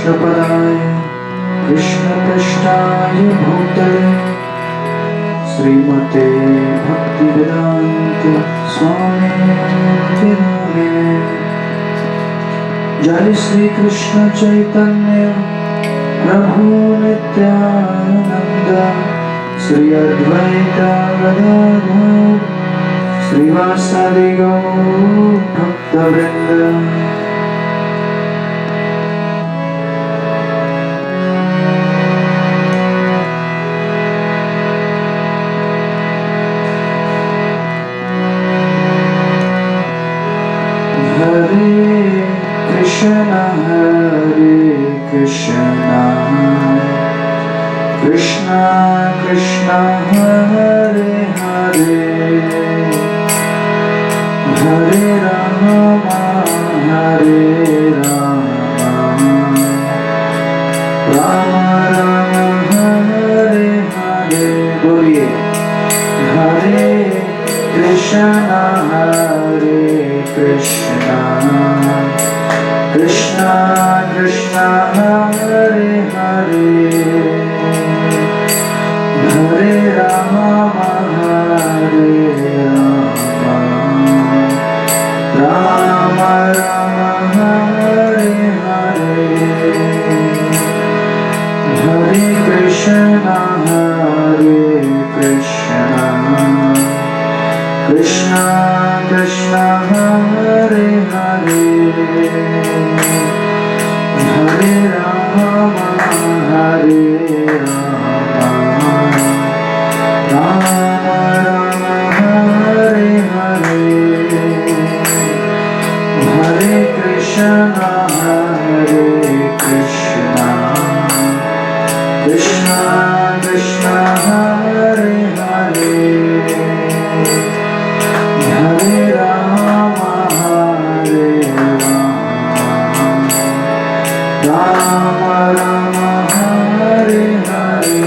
कृष्णपदाय कृष्णपृष्ठाय भूतले श्रीमते भक्तिवेदांत स्वामी नामिने। जय श्री कृष्ण चैतन्य प्रभु नित्यानंद श्री अद्वैत गदाधर श्रीवासादि गौर भक्तवृंद। Hare Krishna Krishna Krishna Hare Hare Hare Rama Hare Rama Rama Rama Hare Hare। बोलिए हरे कृष्णा हरे कृष्णा कृष्णा कृष्णा हरे हरे हरे रामा हरे रामा रामा रामा हरे हरे हरे कृष्णा कृष्णा कृष्णा हरे हरे हरे राम हरे राम राम राम हरे हरे हरे कृष्णा कृष्णा कृष्णा हरे हरे हरे राम राम राम हरे हरे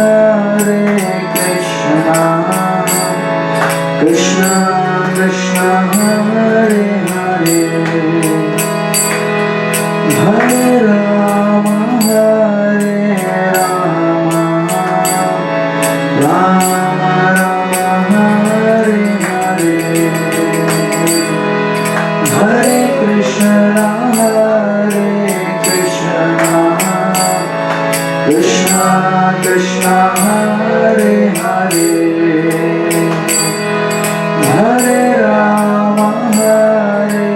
हरे कृष्णा कृष्णा कृष्णा हरे हरे हरे राम राम राम हरे हरे हरे कृष्णा कृष्णा कृष्णा हरे हरे हरे राम हरे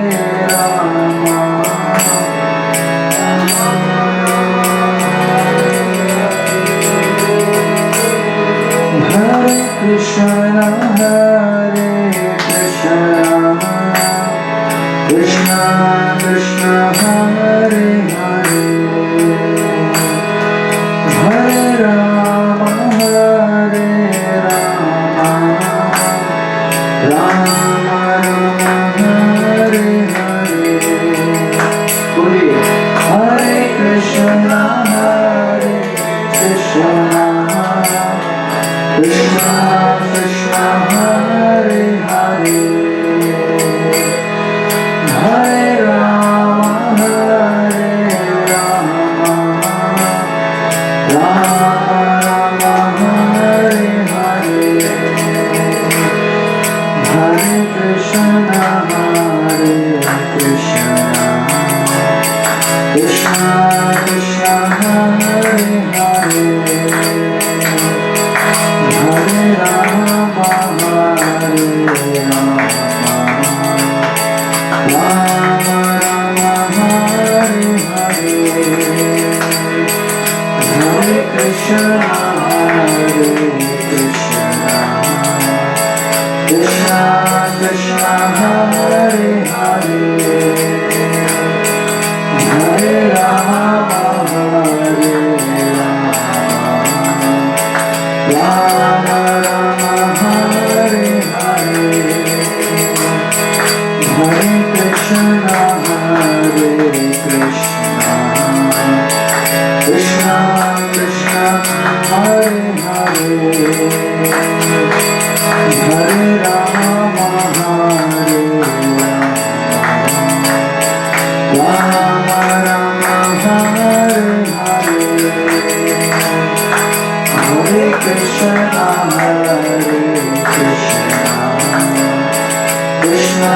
कृष्णा कृष्णा कृष्णा हरे हरे हरे राम राम राम हरे हरे। बोलिए हरे Krishna Krishna Krishna Hare Hare Hare Ram Ram Ram Hare Hare Hare Krishna Krishna Krishna Hare Hare Hare Ram Ram Ram Hare Hare Hare Krishna Krishna Krishna Hare Hare Hare Ram Ram Ram Hare Hare Hare Krishna Krishna Krishna Hare Hare Hare Ram Krishna, Hare Krishna, Krishna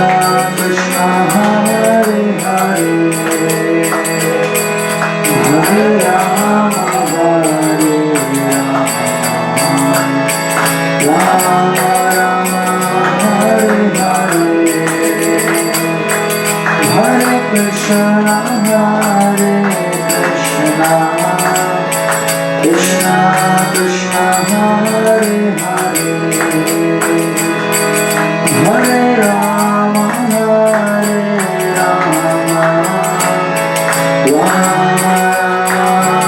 Krishna, Hare Hare, Hare Rama, Hare Rama, Rama Hare Hare, Hare Krishna, Hare Krishna, Krishna Krishna, Hare Hare, Hare Rama, Hare Rama, Rama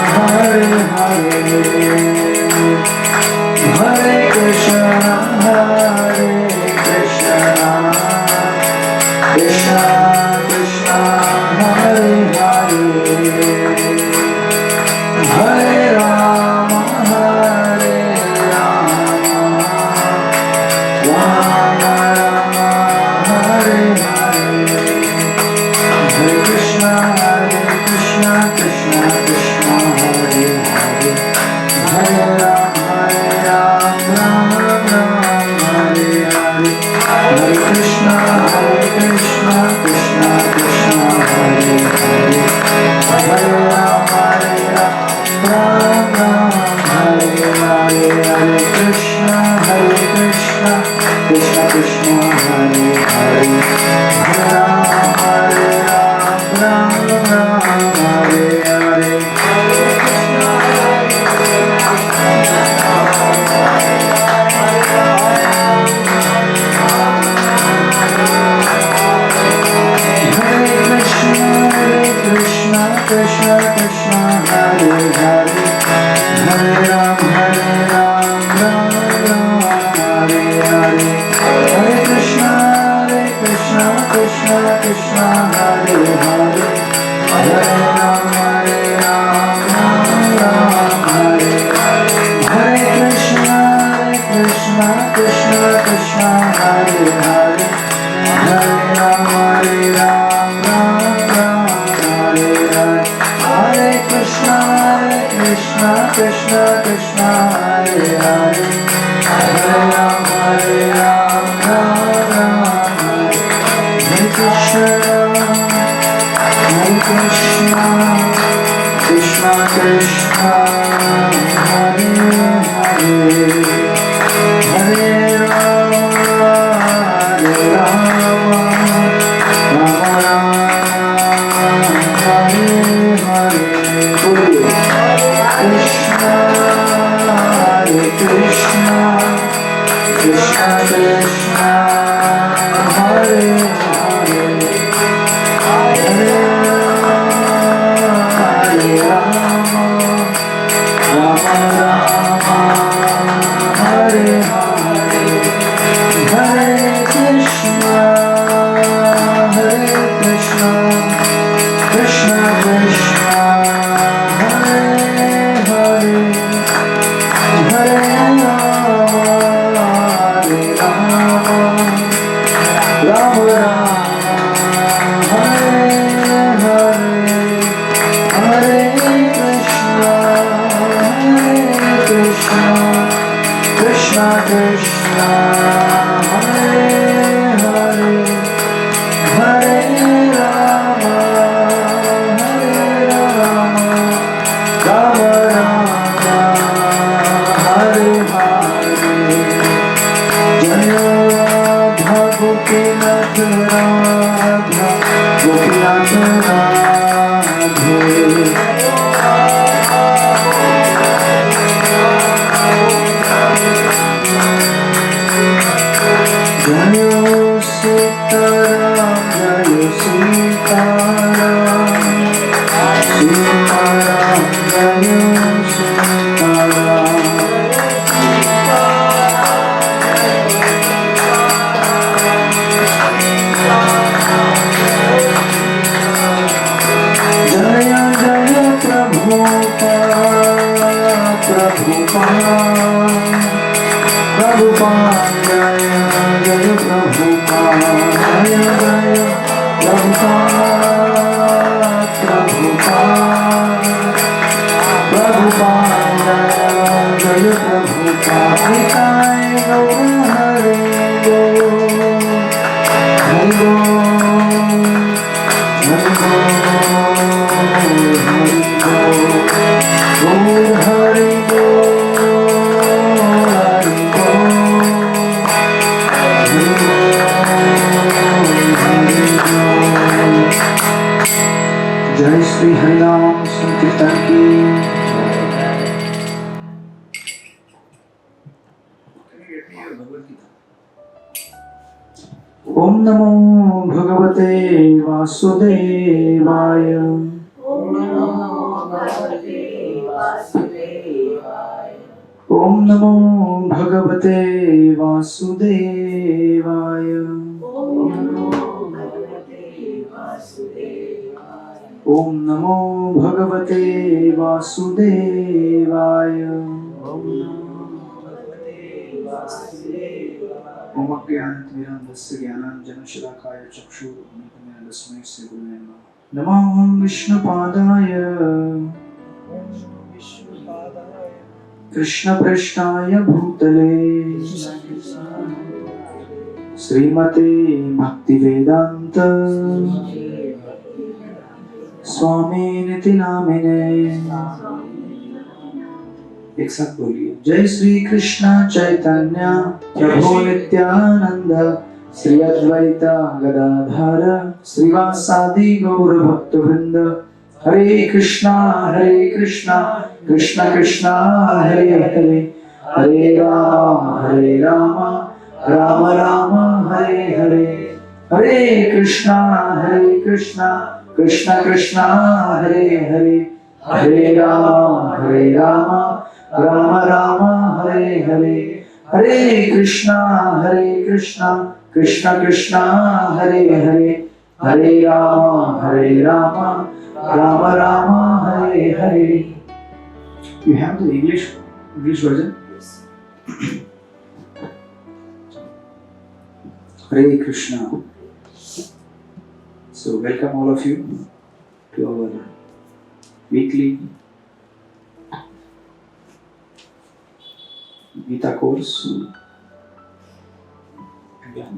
Hare Hare, Hare Krishna, Hare Krishna, Krishna Krishna, Hare Hare, Hare Rama, Hare Rama, Rama Rama, Hare Hare, Hare Krishna, Krishna Krishna, Hare Hare, Hare Rama, Rama Rama, Hare Hare, Hare Krishna, Krishna Krishna, Hare Hare, Hare Rama, Rama Hare Hare, Hare Krishna, Krishna Krishna, Hare Hare, Hare Rama, Rama Hare Hare, Krishna Krishna Krishna, Hare Hare, Hare Rama, Rama Hare Hare, Hare Krishna, Krishna Krishna, Hare Hare, Hare Rama, Rama Hare Hare, Hare Krishna, Krishna Krishna, Hare Hare, Hare Rama, Rama Hare Hare, Hare Krishna, Krishna Krishna, Hare Hare, Hare Rama, Rama Hare Krishna, Krishna Krishna, Hare Hare, Hare Rama, Rama Hare Hare, Krishna, Hare Krishna, Krishna Krishna, Hare Hare, Hare Rama, Rama Rama, Hare Hare, Hare Krishna, Krishna Krishna, Hare Hare, Hare Rama, Rama Rama, Hare Hare, Hare Krishna, Krishna Krishna, Hare Hare, Hare Rama, Rama Rama, Hare Hare, Jaya Radha Gopinath Radha, Gopinath Radhe, Jayo Sitaram, Jayo Sitaram, Sitaram, Jayo Sitaram, Jaya Jaya Prabhupada, Prabhupada, Prabhupada, Jaya Jaya Prabhupada, Jaya Jaya Prabhupada, Prabhupada, Prabhupada, Jaya Jaya Prabhupada. Nitai Gaura Hari Bol, Hari Bol, Hari Bol, Hari Bol, Hari Jai Shri Harinam Sankirtan Ki Om Namo Bhagavate Vasudevaya Om Namo Bhagavate Vasudevaya Om Namo Bhagavate Vasudevaya Om Ajnanatimirandasya Jnananjana-Shalakaya Chakshur-Unnitaya Tasmai Sri-Gurave Namaha Namaham Vishnupadaya Krishna-Prishtaya Bhutale Srimate Bhaktivedanta Swami-niti Namine एक साथ बोलिए जय श्री कृष्ण चैतन्य प्रभु नित्यानंद श्री अद्वैत गदाधर श्रीवासादि गौर भक्त वृंद हरे Krishna Krishna Krishna Hare Hare Hare Ram Ram Ram Hare Hare Hare Krishna Krishna Krishna Hare Hare Hare Ram Ram Ram Hare Hare Hare Krishna Krishna Krishna Hare Hare Hare Ram Ram Ram Hare Hare You have the English version? Hare Krishna. So welcome all of you to our weekly Gita course. Again.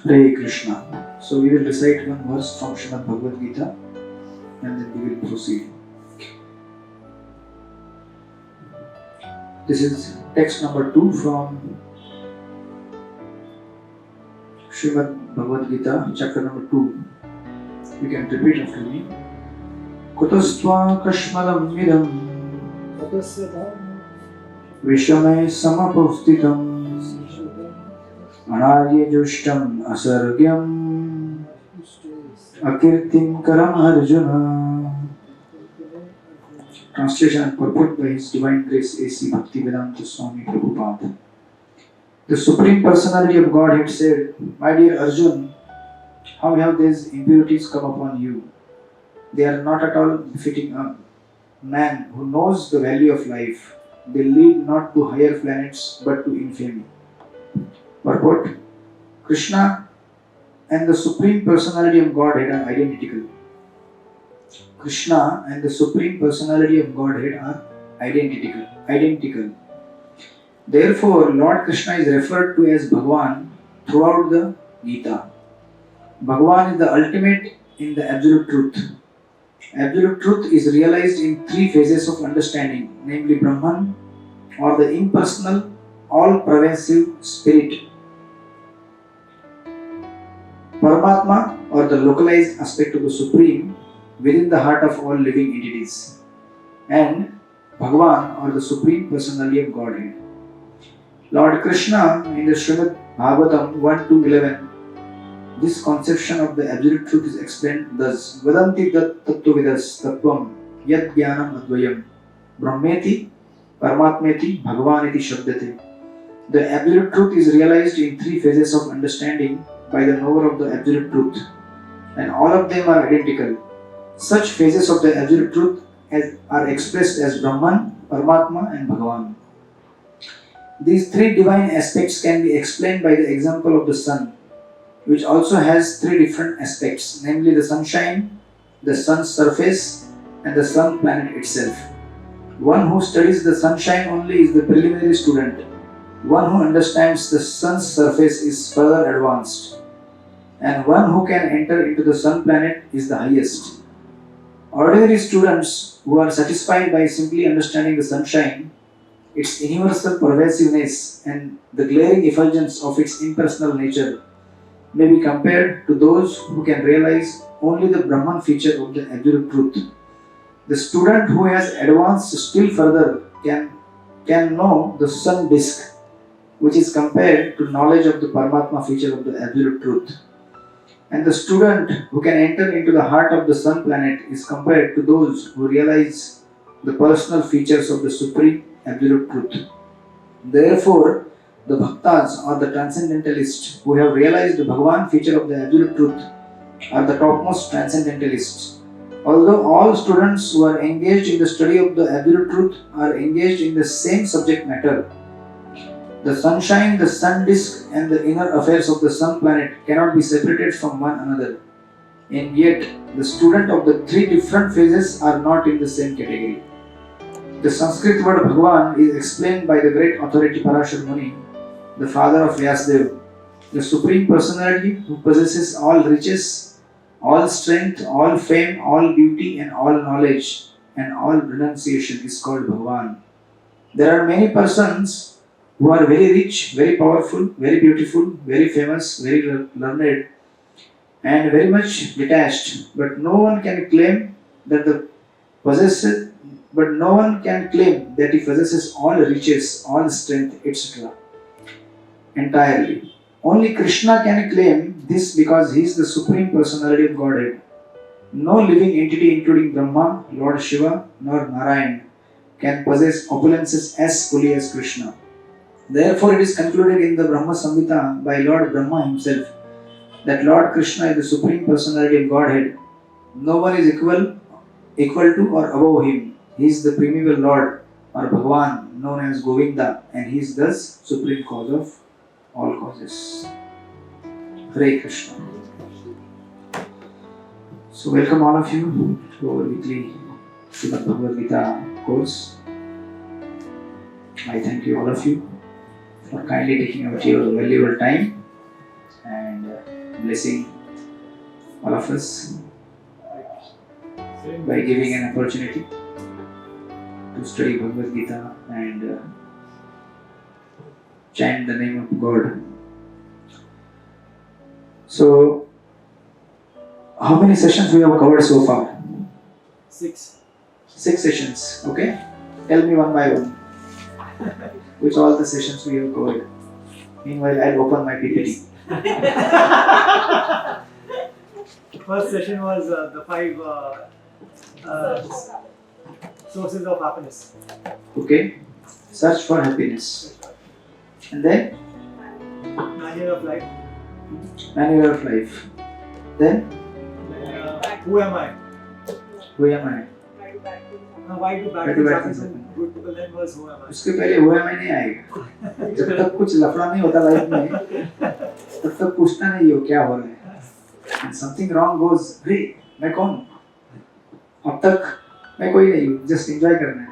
Hare Krishna. So we will recite one verse from Srimad Bhagavad Gita and then we will proceed. This is text number 2 from Srimad Bhagavad Gita, chapter number 2. You can repeat after me. Kutastva kashmalam vidam vishame samapavstitam Anarya Jushtam Asargyam Akirtim Karam Arjuna. Translation and purport by His Divine Grace A.C. Bhaktivedanta Swami Prabhupada. The Supreme Personality of Godhead said, My dear Arjun, how have these impurities come upon you? They are not at all befitting a man who knows the value of life. They lead not to higher planets but to infamy. Purport: Krishna and the Supreme Personality of Godhead are identical. Krishna and the Supreme Personality of Godhead are identical. Therefore, Lord Krishna is referred to as Bhagavan throughout the Gita. Bhagavan is the ultimate in the absolute truth. Absolute truth is realized in 3 phases of understanding, namely Brahman, or the impersonal, all-pervasive spirit, Paramatma, or the localized aspect of the Supreme within the heart of all living entities, and Bhagavan, or the Supreme Personality of Godhead. Lord Krishna in the Srimad Bhagavatam 1-11, this conception of the absolute truth is explained thus: Vadanti tat tattvavidas tattvam yad jnanam advayam brahmeti paramatmeti bhagavaniti shabdate The absolute truth is realized in three phases of understanding by the knower of the absolute truth, and all of them are identical. Such phases of the absolute truth are expressed as Brahman, Paramatma, and Bhagavan. These three divine aspects can be explained by the example of the sun, which also has three different aspects, namely the sunshine, the sun's surface, and the sun planet itself. One who studies the sunshine only is the preliminary student. One who understands the sun's surface is further advanced, and one who can enter into the sun planet is the highest. Ordinary students who are satisfied by simply understanding the sunshine, its universal pervasiveness, and the glaring effulgence of its impersonal nature, may be compared to those who can realize only the Brahman feature of the absolute truth. The student who has advanced still further can know the sun disk, which is compared to knowledge of the Paramatma feature of the absolute truth. And the student who can enter into the heart of the sun planet is compared to those who realize the personal features of the supreme absolute truth. Therefore, the Bhaktas or the transcendentalists who have realized the Bhagavan feature of the absolute truth are the topmost transcendentalists. Although all students who are engaged in the study of the absolute truth are engaged in the same subject matter, the sunshine, the sun disk, and the inner affairs of the sun planet cannot be separated from one another. And yet, the student of the three different phases are not in the same category. The Sanskrit word Bhagavan is explained by the great authority Parashar Muni, the father of Vyasadeva. The Supreme Personality who possesses all riches, all strength, all fame, all beauty, and all knowledge, and all renunciation is called Bhagavan. There are many persons who are very rich, very powerful, very beautiful, very famous, very learned, and very much detached, but no one can claim that he possesses all riches, all strength, etc. entirely. Only Krishna can claim this because he is the Supreme Personality of Godhead. No living entity including Brahma, Lord Shiva, nor Narayan can possess opulences as fully as Krishna. Therefore, it is concluded in the Brahma Samhita by Lord Brahma himself that Lord Krishna is the Supreme Personality of Godhead. No one is equal to or above him. He is the primeval Lord or Bhagavan, known as Govinda, and he is thus supreme cause of all causes. Hare Krishna. So welcome all of you to our weekly Srimad Bhagavad Gita course. I thank you all of you for kindly taking out your valuable time and blessing all of us by giving an opportunity to study Bhagavad Gita and chant the name of God. So, how many sessions we have covered so far? 6. 6 sessions, okay? Tell me one by one. Which all the sessions we have covered. Meanwhile, I'll open my PPT. First session was the 5 sources of happiness. Okay? Search for happiness. And then? Manual of life. Manual of life. Then? Who am I? Who am I? Why do bad things happen to good people? Then was who am I? उसके पहले who am I नहीं आएगा. जब तक कुछ लफड़ा नहीं होता लाइफ में, तब तक पूछना नहीं हो क्या हो रहा है. And something wrong goes, hey, मैं कौन हूँ? अब तक मैं कोई नहीं हूँ, just enjoy करना है.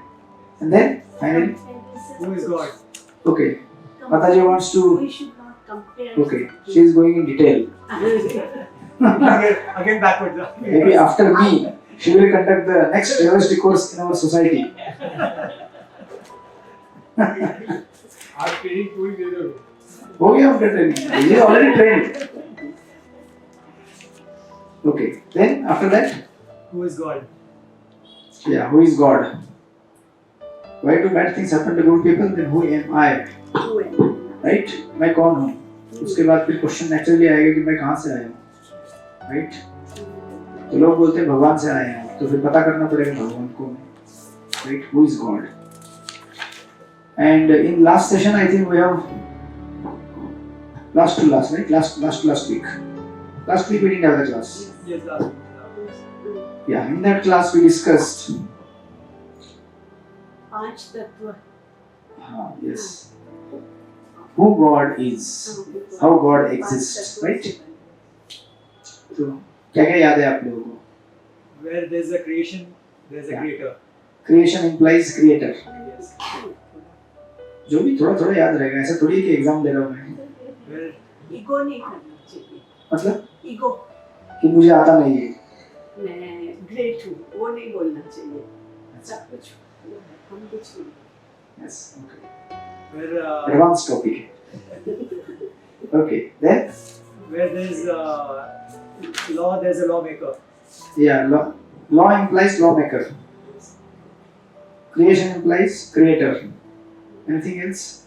And then finally, who is God? Okay, Mataji wants to. We should not compare. Okay, she is going in detail. Again backwards. Maybe after me, she will conduct the next diversity course in our society. आप training पूरी दे दो. हो गया आपका training. You already trained. Okay, then after that, Who is God? yeah, who is God? Why do bad things happen to good people? Then who am I? Who am I? Right? मैं कौन हूँ? उसके बाद फिर question naturally आएगा कि मैं कहाँ से आया हूँ. Right? तो लोग बोलते हैं भगवान से आए हैं, तो फिर पता करना पड़ेगा भगवान को. Right? Who is God? And in last session, I think we have last to last, right? Last week. Last week we didn't have the class. Yes, last week. Yeah, in that class we discussed. पांच तत्व Yes. Who God is, how God exists, right? तो क्या क्या याद है आप लोगों को? Where there's a creation, there's a Yeah. creator. Creation implies creator. Yes. जो भी थोड़ा थोड़ा याद रहेगा, ऐसा थोड़ी है कि एग्जाम दे रहा हूँ मैं. Where ईगो नहीं करना चाहिए मतलब ईगो कि मुझे आता नहीं है. मैं ग्रेट हूँ वो नहीं बोलना चाहिए सब कुछ हम कुछ नहीं Yes. Okay. where Advanced topic. Okay. Then where there's law, there's a lawmaker. yeah, law implies lawmaker. Creation implies creator. Anything else?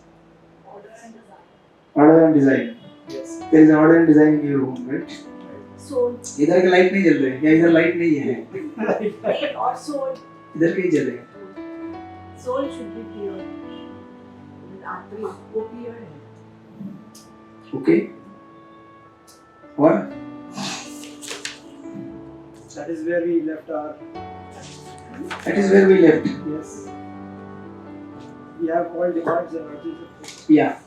Order and design. Yes. There is an order and design in your home, right? Sole इधर का light नहीं जल रहे या इधर light नहीं है, नहीं और सोल इधर कहीं जल रहे हैं. सोल शुड बी प्योर आत्मा वो प्योर है Okay. और That is where we left our. that is where we left. Yes. We have all demands and urges. Yeah.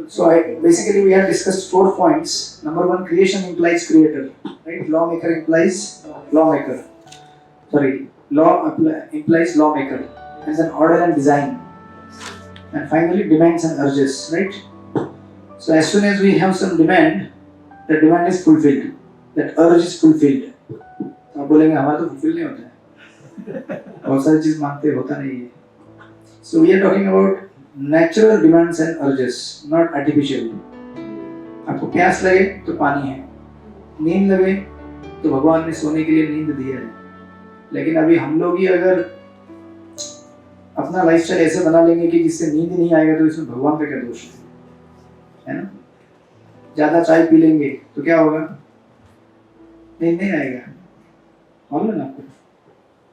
So basically we have discussed 4 points. Number 1, creation implies creator, right? Lawmaker implies lawmaker. Sorry, implies lawmaker. And then order and design. And finally demands and urges, right? So as soon as we have some demand, the demand is fulfilled. That urge is fulfilled. तो आप बोलेंगे हमारा तो fulfill नहीं होता है. बहुत सारी चीज मांगते होता नहीं है. So we are talking about natural demands and urges, not artificial. आपको प्यास लगे तो पानी है, नींद लगे तो भगवान ने सोने के लिए नींद दिया है. लेकिन अभी हम लोग ही अगर अपना लाइफस्टाइल ऐसे बना लेंगे कि जिससे नींद ही नहीं आएगा तो इसमें भगवान का क्या दोष है ना? ज्यादा चाय पी लेंगे तो क्या होगा? नींद नहीं आएगा. मालूम है ना आपको?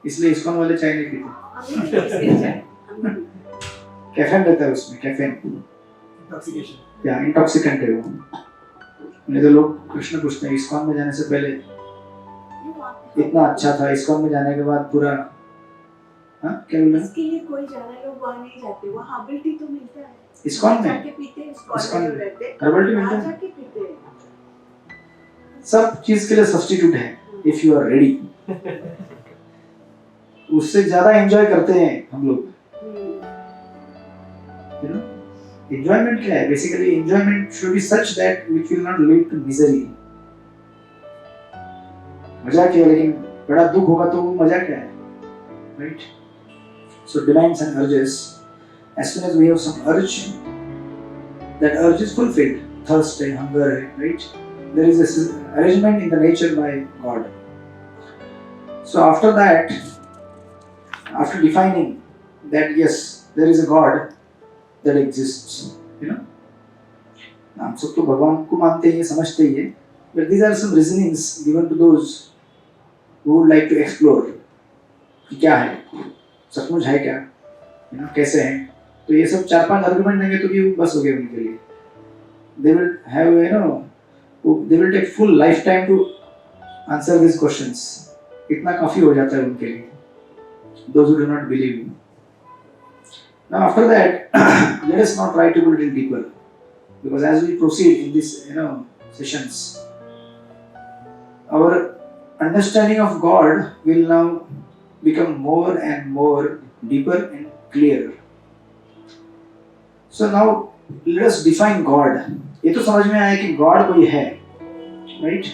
इसलिए इस्कॉन वाले चाय नहीं पीते. हमें भी कैसे जाए हमें कैफीन रहता है उसमें, कैफीन Intoxication. या इंटॉक्सिकेंट है वो. नहीं तो लोग कृष्ण पूछते हैं इस्कॉन में जाने से पहले इतना अच्छा था, इस्कॉन में जाने के बाद पूरा हाँ क्या बोल रहे हैं? इसके लिए कोई जाना लोग वहाँ नहीं जाते वहाँ हर्बल टी तो मिलता है इस्कॉन में जाके पीते हैं इस्कॉन इस्कॉन में में रहते हर्बल टी मिलता वहाँ है. जाके पीते हैं सब चीज के लिए सब्स्टिट्यूट है इफ यू आर रेडी. उससे ज्यादा एंजॉय करते हैं हम लोग. You know, enjoyment क्या है? Basically, enjoyment should be such that which will not lead to misery. मजा क्या है? लेकिन बड़ा दुख होगा तो वो मजा क्या है? Right? So demands and urges. As soon as we have some urge, that urge is fulfilled. Thirst है, hunger है, right? There is this arrangement in the nature by God. So after that, after defining that yes, there is a God that exists, you know. हम सब तो भगवान को मानते हैं, समझते ही हैं, but these are some reasonings given to those who would like to explore कि क्या है, सचमुच है क्या, you know, कैसे है. तो ये सब 4-5 आर्गुमेंट देंगे तो भी बस हो गया उनके लिए. They will have, you know, they will take full lifetime to answer these questions. इतना काफी हो जाता है उनके लिए. Those who do not believe. Now after that, let us now try to go a little deeper, because as we proceed in this, you know, sessions, our understanding of God will now become more and more deeper and clearer. So now let us define God. ये तो समझ में आया कि God कोई है, right?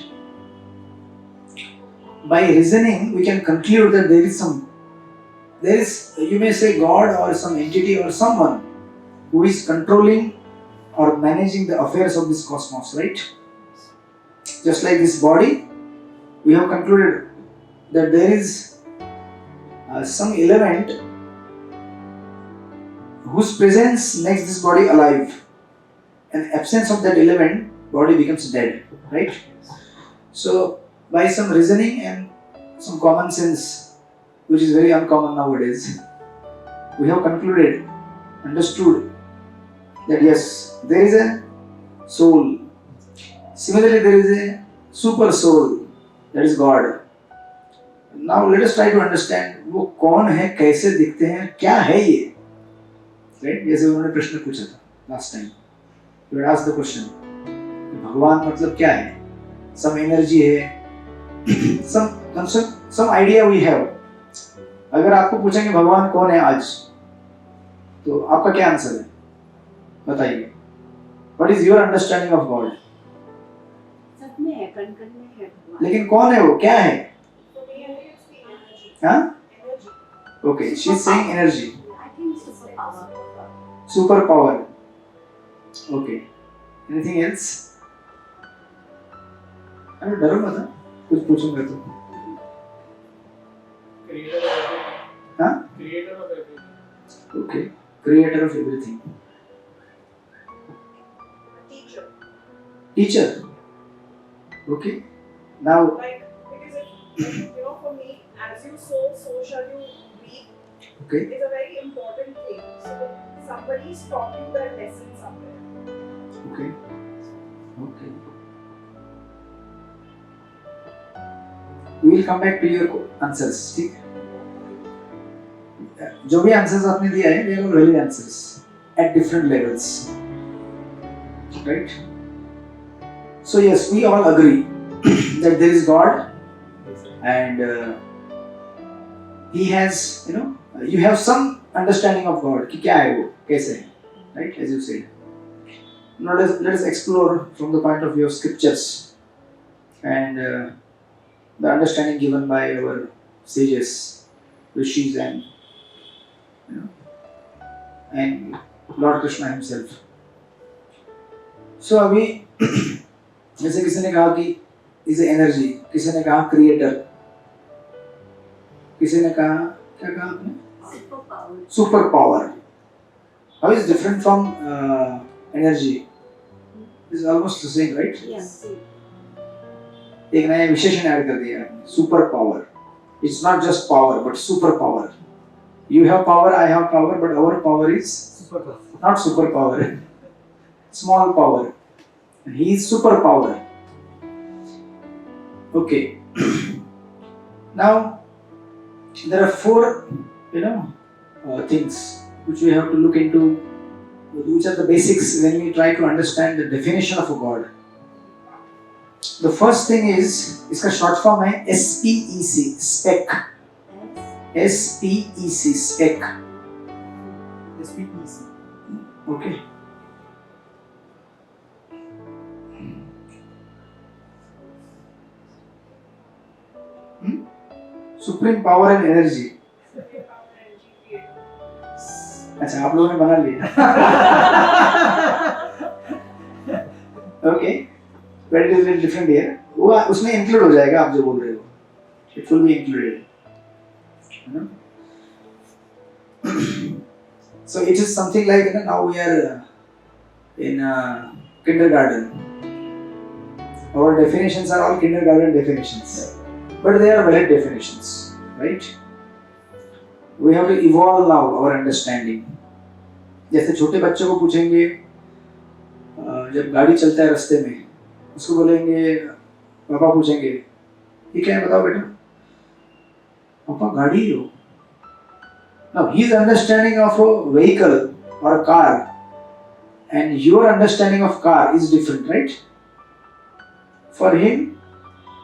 By reasoning, we can conclude that there is, you may say God or some entity or someone who is controlling or managing the affairs of this cosmos, right? Just like this body, we have concluded that there is some element whose presence makes this body alive, and absence of that element, body becomes dead, right? So by some reasoning and some common sense, which is very uncommon nowadays, we have concluded, understood that yes, there is a soul. Similarly, there is a super soul, that is God. Now let us try to understand वो कौन है, कैसे दिखते हैं, क्या है ये, right? जैसे उन्होंने प्रश्न पूछा था last time. You had asked the question. भगवान मतलब क्या है? Some energy है, some concept, some idea we have. अगर आपको पूछेंगे भगवान कौन है आज, तो आपका क्या आंसर है? बताइए. What is your understanding of God? सब में है, कण कण में है भगवान। लेकिन कौन है वो, क्या है? हाँ? Okay, she's saying energy. I think super power. Super power. Okay. Anything else? अरे डरो मत, कुछ पूछूंगा तो. Creator of everything. हाँ? Creator of everything. Okay. Creator of everything. Teacher. Teacher. Okay. Now. Like, because if, for me, as you sow, so shall you reap. Okay. Is a very important thing. So somebody is taught you that lesson somewhere. Okay. Okay. We will come back to your answers. ठीक है? जो भी answers आपने दिया है, they are all valid answers at different levels. Right? So yes, we all agree that there is God, and He has, you have some understanding of God. कि क्या है वो, कैसे है, right? As you said. Now let us explore from the point of view of scriptures and the understanding given by our sages, rishis, and Lord Krishna himself. So अभी जैसे किसी ने कहा कि is energy, किसी ने कहा creator, किसी ने कहा क्या कहा आपने? Super power. Super power. How is different from energy? It's almost the same, right? Yeah, see. एक नया विशेषण ऐड कर दिया, super power. It's not just power but super power. You have power, I have power, but our power is not super power. Small power. And he is super power. Okay. Now there are four, things which we have to look into, which are the basics when we try to understand the definition of a God. The first thing is, इसका short form है SPEC, spec. SPEC, spec. SPEC. Okay. Supreme power and energy. अच्छा, आप लोगों ने बना लिया. Okay. But it is a little different here. वो उसमें include हो जाएगा आप जो बोल रहे हो. It will be included. So it is something like, now we are in kindergarten. Our definitions are all kindergarten definitions, but they are valid definitions, right? We have to evolve now our understanding. जैसे छोटे बच्चों को पूछेंगे जब गाड़ी चलता है रास्ते में, उसको बोलेंगे, पापा पूछेंगे ये क्या है बताओ बेटा, पापा गाड़ी हो. Now his understanding of a vehicle or a car and your understanding of car is different, right? For him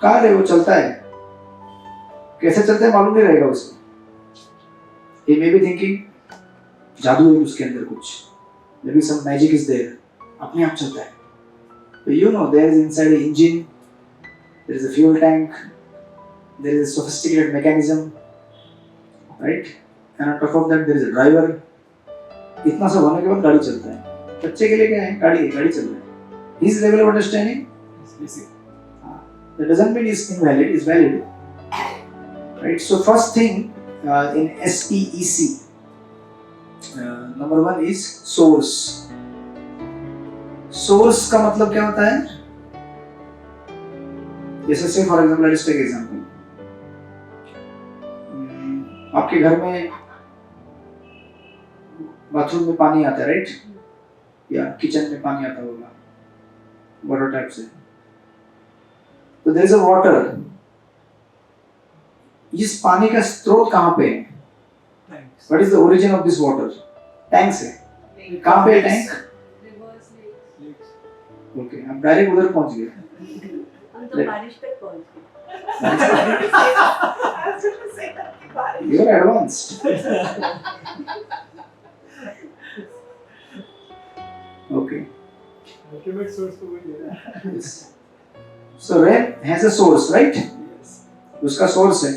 car है, वो चलता है, कैसे चलता है मालूम नहीं रहेगा उसको. He may be thinking जादू है उसके अंदर कुछ, maybe some magic is there, अपने आप चलता है. But there is inside an engine, there is a fuel tank, there is a sophisticated mechanism, right? And on top of that there is a driver. इतना सब होने के बाद गाड़ी चलता है. बच्चे के लिए क्या है, गाड़ी चल रहा है. His level of understanding that doesn't mean is invalid, is valid, right? So first thing in SPEC, number one is source. Source का मतलब क्या होता है? जैसे say for example, let us take example. आपके घर में बाथरूम में पानी आता है, राइट? या किचन में पानी आता होगा. वाटर टैप से। तो देयर इज अ वाटर, इस पानी का स्रोत कहाँ पे है? Thanks. What is the origin of this water? Tank से। कहाँ पे है टैंक? Lakes. ओके, आप डायरेक्ट उधर पहुंच गए। हम तो बारिश तक पहुंच गए। I was going to say that. You are advanced. Okay, Ultimate source तो वही है। yes. So rain has a source, right? Yes. उसका सोर्स है।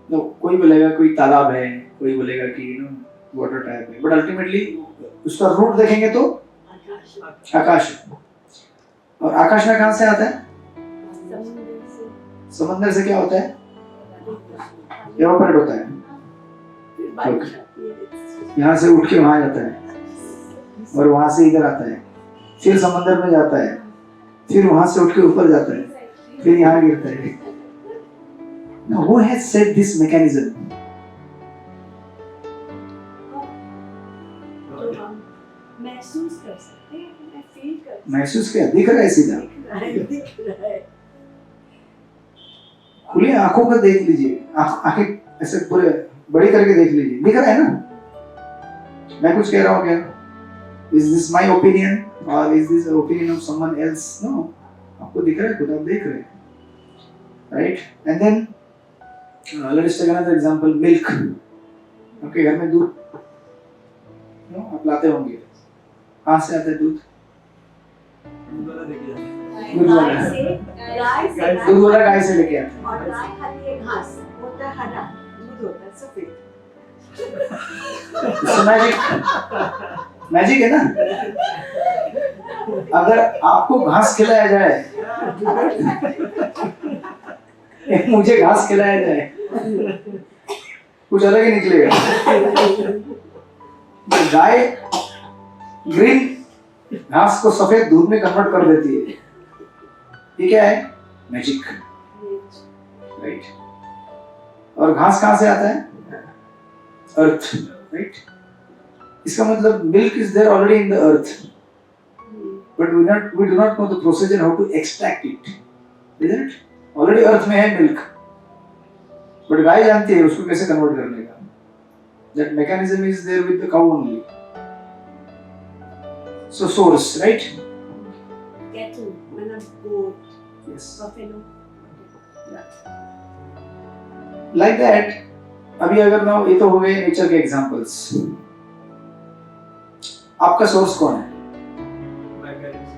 तो कोई बोलेगा कोई तालाब है, कोई बोलेगा कि वाटर टैप है, बट अल्टीमेटली उसका रूट देखेंगे तो आकाश आकाश है। और आकाश में कहाँ से आता है? समुद्र से समंदर से क्या होता है? एवापोरेट होता है, फिर बारिश आती है। यहाँ से उठ के वहां जाता है और वहां से इधर आता है, फिर समंदर में जाता है, फिर वहां से उठ के ऊपर जाता है, फिर यहाँ गिरता है। Now who has set this mechanism? तो हम महसूस कर सकते हैं, मैं फील कर सकते महसूस किया, दिख रहा है सीधा। दिख रहा है। खुली आंखों का देख लीजिए, आंखें ऐसे पूरे बड़ी करके देख लीजिए, दिख रहा है ना? मैं कुछ कह रहा हूँ क्या? Is this my opinion or is this the opinion of someone else? No, आपको दिख रहा है, खुद आप देख रहे हैं, right? And then let us take another example, milk. आपके घर में दूध, आप लाते होंगे, कहाँ से आता है दूध? दूध वाला लेके जाते हैं। दूध वाला, दूध वाला गाय से लेके आते हैं। और गाय खाती है घास, होता है हरा, दूध होता है सफेद। मैजिक है ना? अगर आपको घास खिलाया जाए, मुझे घास खिलाया जाए, कुछ अलग ही निकलेगा। गाय ग्रीन घास को सफेद दूध में कन्वर्ट कर देती है। ये क्या है? Magic, right? और घास कहाँ से आता है? Earth, right? इसका मतलब milk is there already in the earth, but we do not know the procedure how to extract it, isn't it? Already earth में है मिल्क, बट गाय जानती है उसको कैसे कन्वर्ट करने का। That mechanism is there with the cow only. So source, right? Cattle, मतलब goat, Yes. buffalo. Like that. अभी अगर ना, ये तो हो गए नेचर के एग्जांपल्स। आपका सोर्स कौन है? My parents.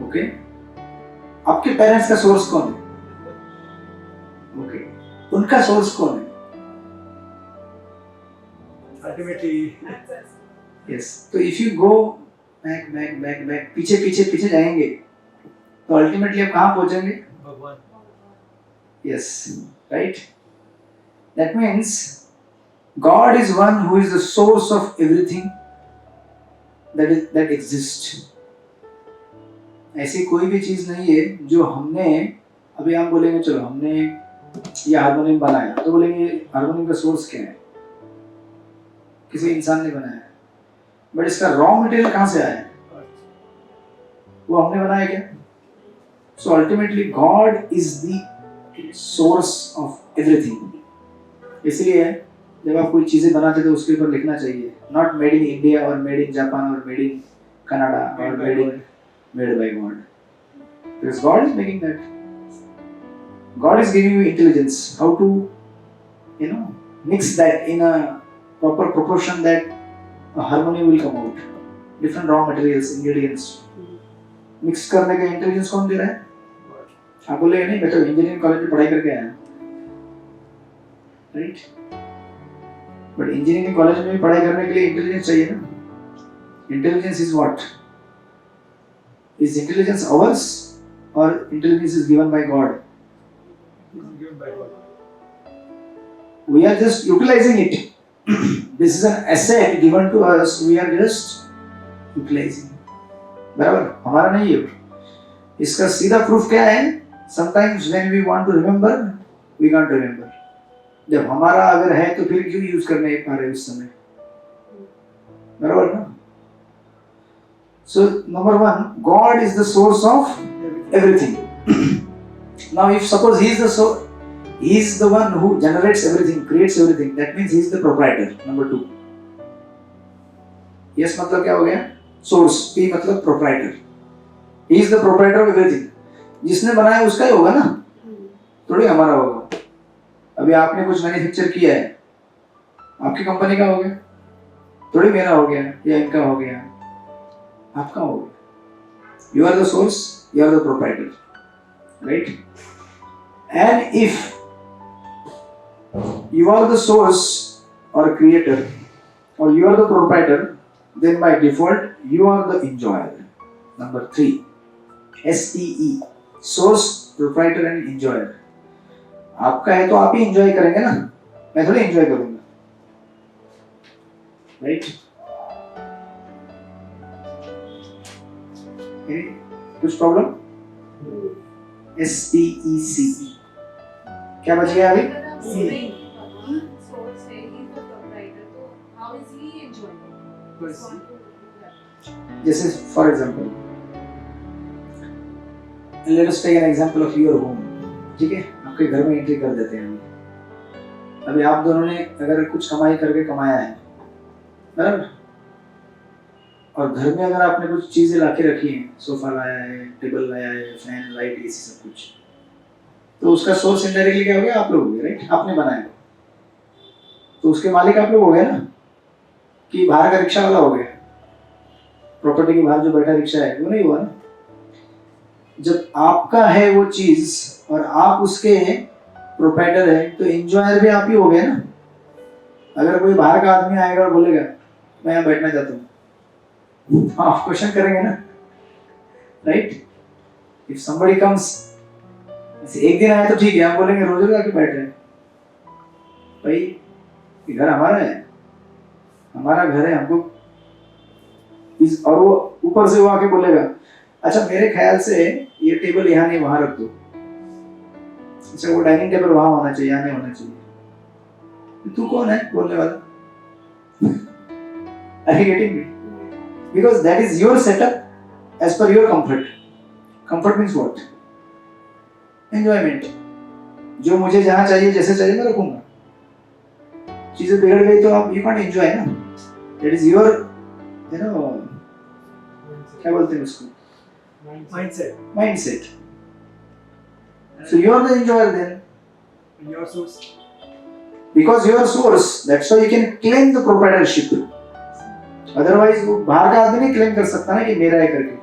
ओके, आपके पेरेंट्स का सोर्स कौन है? ओके, उनका सोर्स कौन है? Ultimately, yes. तो if you go back back back back, पीछे पीछे पीछे जाएंगे तो अल्टीमेटली आप कहाँ पहुंचेंगे? भगवान। Yes, right? That means God is one who is the source of everything that exists. ऐसी कोई भी चीज नहीं है जो हमने, अभी हम बोलेंगे चलो हमने ये हारमोनियम बनाया, तो बोलेंगे हारमोनियम का सोर्स क्या है? किसी इंसान ने बनाया, बट इसका रॉ मटेरियल कहाँ से आया? वो हमने बनाया क्या? So ultimately God is the source of everything. इसलिए जब आप कोई चीजें बनाते तो उसके ऊपर लिखना चाहिए नॉट मेड इन इंडिया और मेड इन जापान और मेड इन कनाडा और made by God, because God is making that. God is giving you intelligence how to mix that in a proper proportion that a harmony will come out. Different raw materials, ingredients mix करने का intelligence कौन दे रहा है? आप बोले नहीं, मैं तो इंजीनियरिंग कॉलेज में पढ़ाई करके आया, राइट? बट इंजीनियरिंग कॉलेज में पढ़ाई करने के लिए इंटेलिजेंस चाहिए ना? Intelligence is what? Is intelligence ours or intelligence is given by God? Given by God. We are just utilizing it. This is an asset given to us. We are just utilizing. बराबर? हमारा नहीं है। इसका सीधा proof क्या है? Sometimes when we want to remember, we can't remember. जब हमारा अगर है तो फिर क्यों यूज करने पा रहे उस समय? बराबर ना? So number one, God is the source of everything. Now if suppose he is the one who generates everything, creates everything, that means he is the proprietor. Number two. Yes मतलब क्या हो गया? Source. P मतलब proprietor. He is the proprietor of everything. जिसने बनाया उसका ही होगा ना, थोड़ी हमारा होगा. अभी आपने कुछ मैन्युफैक्चर किया है, आपकी कंपनी का हो गया, थोड़ी मेरा हो गया या इनका हो गया, आपका हो गया. You are the source, you are the proprietor, right? And if you are the source or creator, or you are the proprietor, then by default you are the enjoyer. Number 3, SEE, source, proprietor and enjoyer. आपका है तो आप ही enjoy करेंगे ना, मैं थोड़ी enjoy करूंगा, right? कुछ प्रॉब्लम? SPEC क्या बच गया अभी? जैसे for example, let us take an example of your home. ठीक है, आपके घर में एंट्री कर देते हैं. अभी आप दोनों ने अगर कुछ कमाई करके कमाया है, बराबर, और घर में अगर आपने कुछ चीजें लाके रखी हैं, सोफा लाया है, टेबल लाया है, फैन, लाइट, एसी, सब कुछ, तो उसका सोर्स इनडायरेक्टली क्या हो गया? आप लोग हो गए, राइट? आपने बनाया तो उसके मालिक आप लोग हो गए ना, कि बाहर का रिक्शा वाला हो गया, प्रॉपर्टी के बाहर जो बैठा रिक्शा है वो नहीं हुआ ना. जब आपका है वो चीज और आप उसके प्रोप्राइटर है, तो एंजॉयर भी आप ही हो गए ना. अगर कोई बाहर का आदमी आएगा और बोलेगा मैं यहाँ बैठना चाहता हूँ, आप क्वेश्चन करेंगे ना, राइट? इफ समबडी कम्स, एक दिन आया तो ठीक है, आप बोलेंगे रोज रोज आके बैठ रहे हैं, भाई ये घर हमारा है, हमारा घर है, हमको इस, और वो ऊपर से वो आके बोलेगा अच्छा मेरे ख्याल से ये टेबल यहाँ नहीं वहां रख दो, अच्छा वो डाइनिंग टेबल वहां होना चाहिए, यहाँ नहीं होना चाहिए. तू कौन है बोलने वाला? Are you getting me? Because that is your setup as per your comfort. Comfort means what? Enjoyment. जो मुझे जहाँ चाहिए जैसे चाहिए मैं रखूंगा. चीजें बिगड़ गई तो आप you can't enjoy ना. That is your, you know, क्या बोलते हैं उसको? Mindset. So you are the enjoyer then. Your source. Because you are source, that's why you can claim the proprietorship. Otherwise वो बाहर का आदमी नहीं क्लेम कर सकता ना कि मेरा है करके.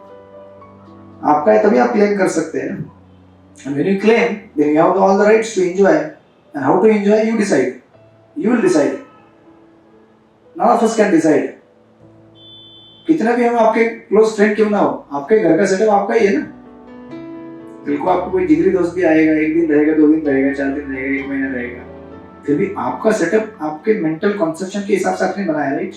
आपका है तभी आप क्लेम कर सकते हैं ना. And when you claim, then you have all the rights to enjoy. And how to enjoy, you decide. You will decide. None of us can decide. कितना भी हम आपके क्लोज फ्रेंड क्यों ना हो, आपके घर का सेटअप आपका ही है ना. कल को आपको कोई जिगरी दोस्त भी आएगा, एक दिन रहेगा, 2 दिन रहेगा, 4 दिन रहेगा, 1 महीना रहेगा, फिर भी आपका सेटअप आपके मेंटल कॉन्सेप्शन के हिसाब से आपने बनाया, राइट?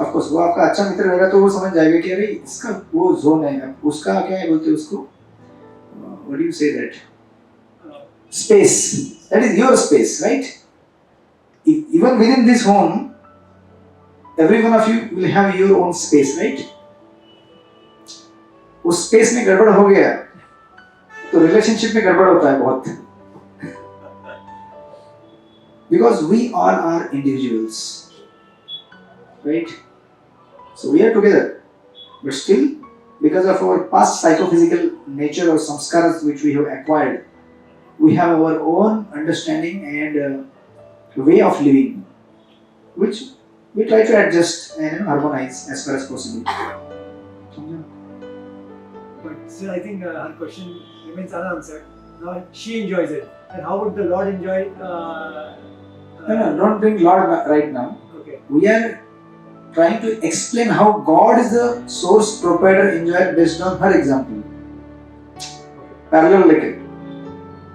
ऑफ कोर्स वो आपका अच्छा मित्र रहेगा तो वो समझ जाएगा कि अरे इसका वो जोन है, उसका क्या है बोलते हैं उसको, what do you say that, space, that is your space, right? Even within this home, every one of you will have your own space, right? उस स्पेस में गड़बड़ हो गया तो रिलेशनशिप में गड़बड़ होता है बहुत. Because we all are individuals, right? So we are together, but still, because of our past psychophysical nature or samskaras which we have acquired, we have our own understanding and way of living, which we try to adjust and harmonize as far as possible. But still, I think her question remains unanswered. Now she enjoys it, and how would the Lord enjoy? No, don't bring Lord right now. Okay. We are trying to explain how God is the source, proprietor, enjoyer based on her example. Parallel like it.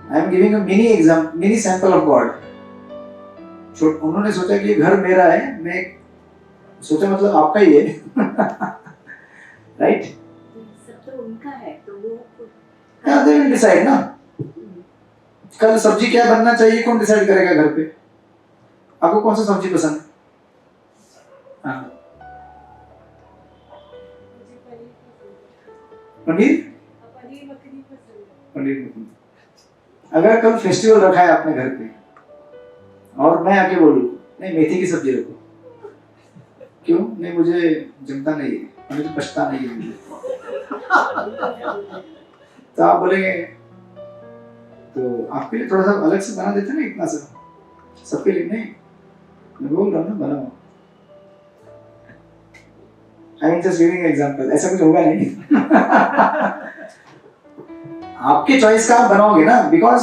I am giving a mini sample of God. So उन्होंने सोचा कि ये घर मेरा है, मैं सोचा मतलब आपका ही है, right? सब तो उनका है तो वो Yeah, they will decide ना. कल सब्जी क्या बनना चाहिए कौन डिसाइड करेगा घर पे? आपको कौन सा सब्जी पसंद है? हाँ. पनीर पनीर मखनी पसंद है। पनीर मखनी। अगर कल फेस्टिवल रखा है आपने घर पे और मैं आके बोलूं नहीं मेथी की सब्जी रखो, क्यों? नहीं मुझे जमता नहीं है, मुझे पछता नहीं है मुझे, तो आप बोलेंगे तो आपके लिए थोड़ा सा अलग से बना देते ना, इतना सा सबके लिए नहीं। मैं बोल रहा हूँ ना बनाओ। I am just giving example, ऐसा कुछ होगा नहीं। आपके चॉइस का आप बनाओगे ना, because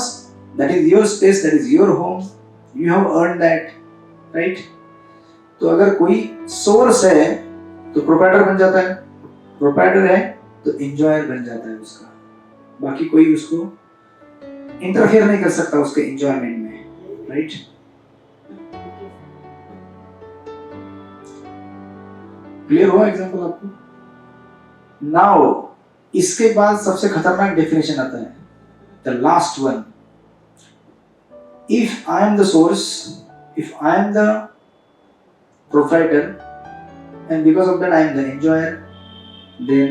that is your space, that is your home, you have earn that, right? तो अगर कोई सोर्स है तो प्रोप्राइटर बन जाता है, प्रोप्राइटर है तो एंजॉयर बन जाता है उसका, बाकी कोई उसको इंटरफेयर नहीं कर सकता उसके एंजॉयमेंट में, राइट? क्लियर हुआ एग्जांपल आपको? नाउ इसके बाद सबसे खतरनाक डेफिनेशन आता है, the last one. If I am the source, if I am the proprietor and because of that I am the enjoyer, then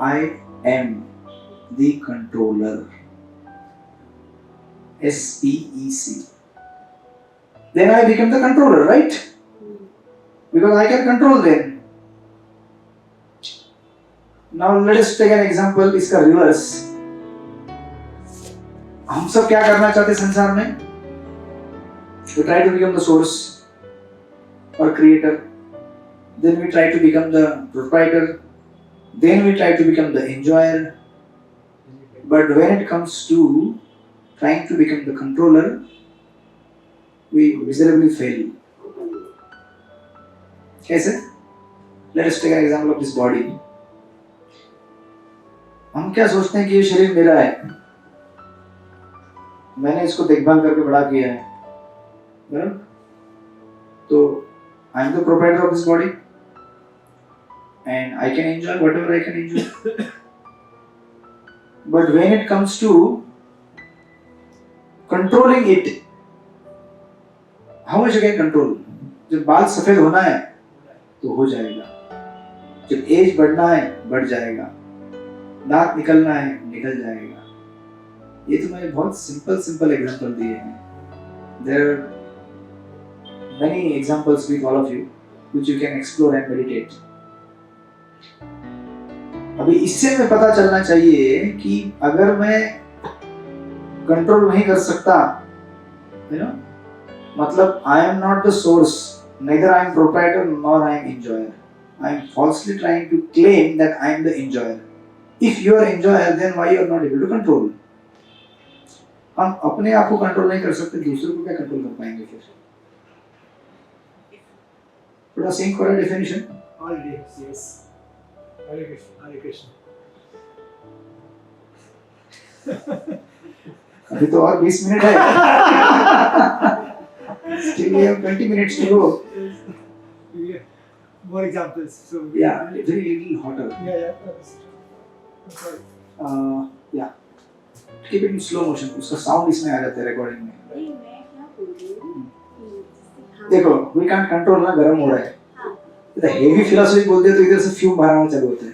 I am the controller. SPEC. Then I become the controller, right? Because I can control them. Now let us take an example, इसका reverse. हम सब क्या करना चाहते हैं संसार में? We try to become the source or creator, then we try to become the proprietor, then we try to become the enjoyer, but when it comes to trying to become the controller, we miserably fail. कैसे? Let us take an example of this body. हम क्या सोचते हैं कि ये शरीर मेरा है, मैंने इसको देखभाल करके बड़ा किया है, बराबर? तो I am the proprietor of this body and I can enjoy whatever I can enjoy. But when it comes to controlling it, how much I can control? जब बाल सफेद होना है तो हो जाएगा, जब एज बढ़ना है बढ़ जाएगा, दांत निकलना है निकल जाएगा। ये तो मैंने बहुत सिंपल एग्जांपल दिए हैं। There are many examples with all of you which you can explore and meditate. अभी इससे हमें पता चलना चाहिए कि अगर मैं कंट्रोल नहीं कर सकता, you know, मतलब I am not the source, neither I am proprietor nor I am enjoyer. I am falsely trying to claim that I am the enjoyer. If you are enjoyer, then why you are not able to control? हम अपने आप को control नहीं कर सकते, दूसरों को क्या कंट्रोल कर पाएंगे फिर? थोड़ा सिंक हो रहा है definition? Already, yes. Hare Krishna. Hare Krishna. अभी तो और 20 मिनट है। Still we have 20 minutes to go. Yeah. More examples. So Yeah, very little hotter. Yeah. I'm sorry. Yeah. Keep it in slow motion. उसका sound इसमें आ जाता है recording में। नहीं, मैं क्या बोल रही हूँ कि देखो, we can't control ना, गरम हो रहा है। इधर हेवी फिलॉसफी बोलते हैं तो इधर से फ्यूम बाहर आना चालू होता है।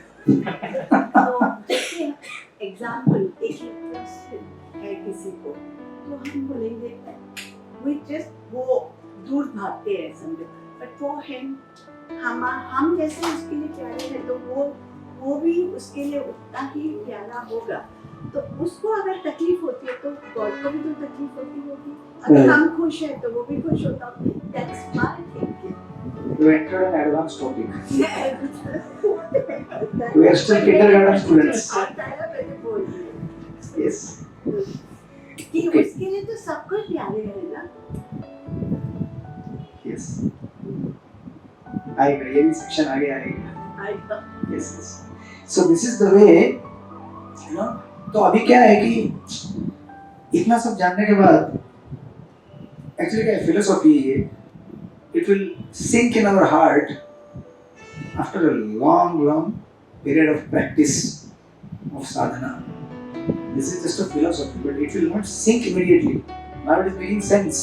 तो देखिए एग्जाम्पल, एक है किसी को तो हम बोलेंगे we just वो दूर भागते हैं समझो, बट वो हम जैसे उसके लिए प्यारे हैं तो वो भी उसके लिए उतना ही प्यारा होगा। तो उसको अगर तकलीफ होती है तो गॉड को भी तो तकलीफ होती होगी, अगर हम खुश हैं तो वो भी खुश होता। That's my thinking. You entered an advanced topic. We are still kindergarten students. Yes. कि उसके लिए तो सब कुछ प्यारे है ना। Yes. आएगा, ये भी सेक्शन आगे आएगा। Yes. So this is the way, you know. तो अभी क्या है कि इतना सब जानने के बाद एक्चुअली क्या फिलोसॉफी है, it will sink in our heart after a long period of practice of sadhana. This is just a philosophy, but it will not sink immediately. Now it is making sense.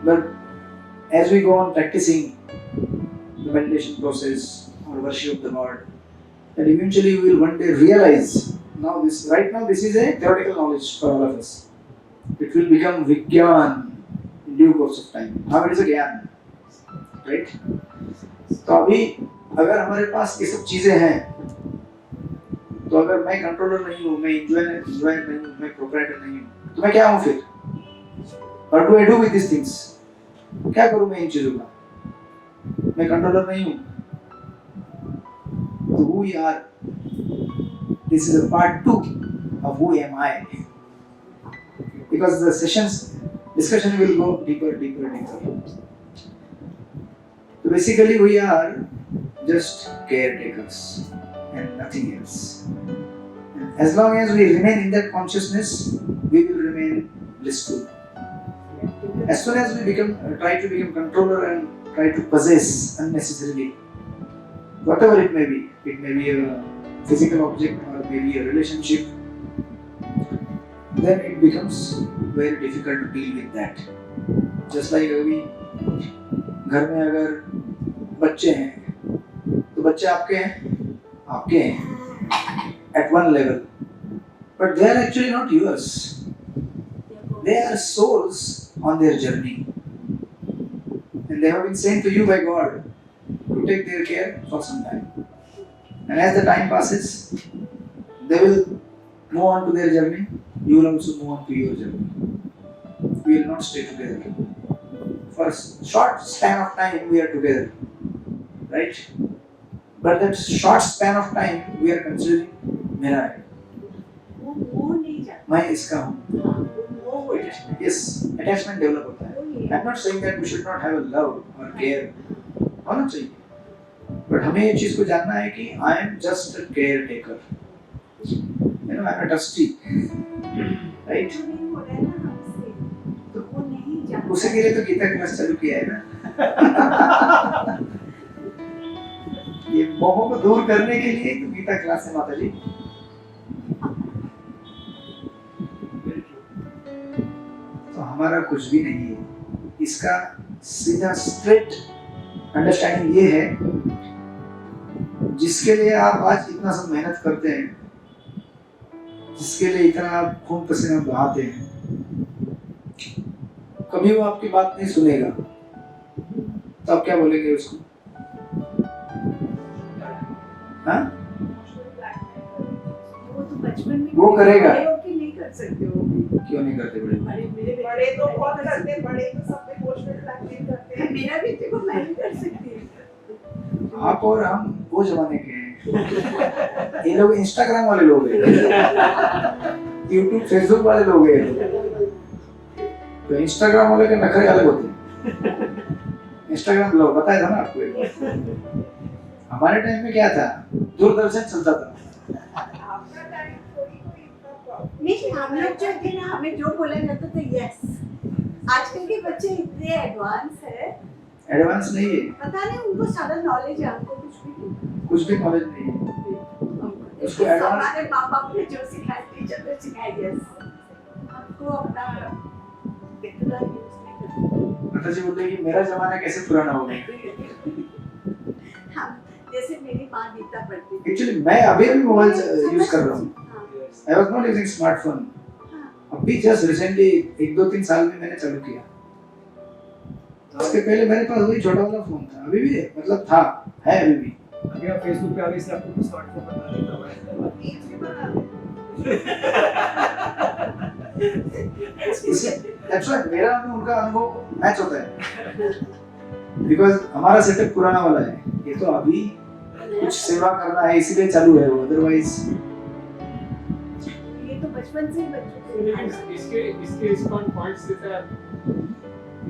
But as we go on practicing the meditation process or worship of the Lord, and eventually we will one day realize. Now right now this is a theoretical knowledge for all of us. It will become Vigyan in due course of time. Now it is a ज्ञान, right? तो अभी अगर हमारे पास ये सब चीजें हैं, तो अगर मैं कंट्रोलर नहीं हूँ, मैं इंजॉयर नहीं हूँ, मैं प्रोप्राइटर नहीं हूँ, तो मैं क्या हूँ फिर? What do I do with these things? क्या करूँ मैं इन चीजों का? मैं कंट्रोलर नहीं हूँ. तो who we are? This is a part 2 of who am I. Because the discussion will go deeper. So basically we are just caretakers and nothing else. And as long as we remain in that consciousness, we will remain blissful. As soon as we try to become controller and try to possess unnecessarily, whatever it may be a physical object or maybe a relationship, then it becomes very difficult to deal with that. Just like अभी घर में अगर बच्चे हैं, तो बच्चे आपके हैं at one level, but they are actually not yours. They are souls on their journey, and they have been sent to you by God to take their care for some time. And as the time passes, they will move on to their journey. You will also move on to your journey. We will not stay together. For a short span of time, we are together, right? But that short span of time, we are considering मेरा है, मैं इसका हूँ. Yes, attachment develop होता है. I'm not saying that we should not have a love or care. होना चाहिए. But हमें ये चीज़ को जानना है कि I am just a caretaker. You know, I'm a trustee, right? उसे के लिए तो गीता क्लास चालू किया है ना. ये मोह को दूर करने के लिए तो गीता क्लास है माता जी. तो हमारा कुछ भी नहीं है. इसका सीधा स्ट्रेट अंडरस्टैंडिंग ये है, जिसके लिए आप आज इतना सब मेहनत करते हैं, जिसके लिए इतना आप खून पसीना बहाते हैं, कभी वो आपकी बात नहीं सुनेगा, तो आप क्या बोलेंगे उसको? हाँ? वो करेगा. नहीं कर सकते हो. क्यों नहीं करते बड़े? बड़े तो बहुत करते हैं, बड़े तो सब इमोशनल ब्लैकमेल करते हैं. मेरा भी देखो, मैं नहीं कर सकती. आप और हम वो जमाने के हैं. ये लोग इंस्टाग्राम वाले लोग हैं, यूट्यूब फेसबुक वाले लोग हैं. तो इंस्टाग्राम वाले के नखरे अलग होते हैं. इंस्टाग्राम लोग बताया था ना आपको. हमारे टाइम में क्या था? दूरदर्शन चलता था. आपका टाइम थोड़ी कोई इतना प्रॉब्लम नहीं, हम लोग जो थे ना, हमें जो बोला जाता था यस. आजकल के बच्चे इतने एडवांस है. एडवांस नहीं है. पता नहीं उनको सारा नॉलेज है, हमको कुछ भी नॉलेज नहीं है. उसको एडवांस हमारे माँ बाप ने जो सिखाया, टीचर ने सिखाया, यस. आपको अपना कितना यूज नहीं करना. माता जी बोलते हैं कि मेरा जमाना कैसे पुराना हो गया. जैसे मेरी माँ गीता पढ़ती थी. एक्चुअली मैं अभी मोबाइल यूज कर रहा हूँ. I was not using smartphone. अभी जस्ट रिसेंटली 1-2-3 साल में मैंने चालू किया. उसके पहले मेरे पास वही छोटा वाला फोन था. अभी भी मतलब था, है अभी भी. अभी आप फेसबुक पे आगे से आपको स्मार्टफोन बता देता हूँ. रील्स भी बना देते That's why मेरा और उनका अनुभव मैच होता है. Because हमारा सेटअप पुराना वाला है. ये तो अभी कुछ सेवा करना है इसीलिए चालू है वो. अदरवाइज ये तो बचपन से ही बच्चों इसके इस्कॉन पॉइंट्स देता है.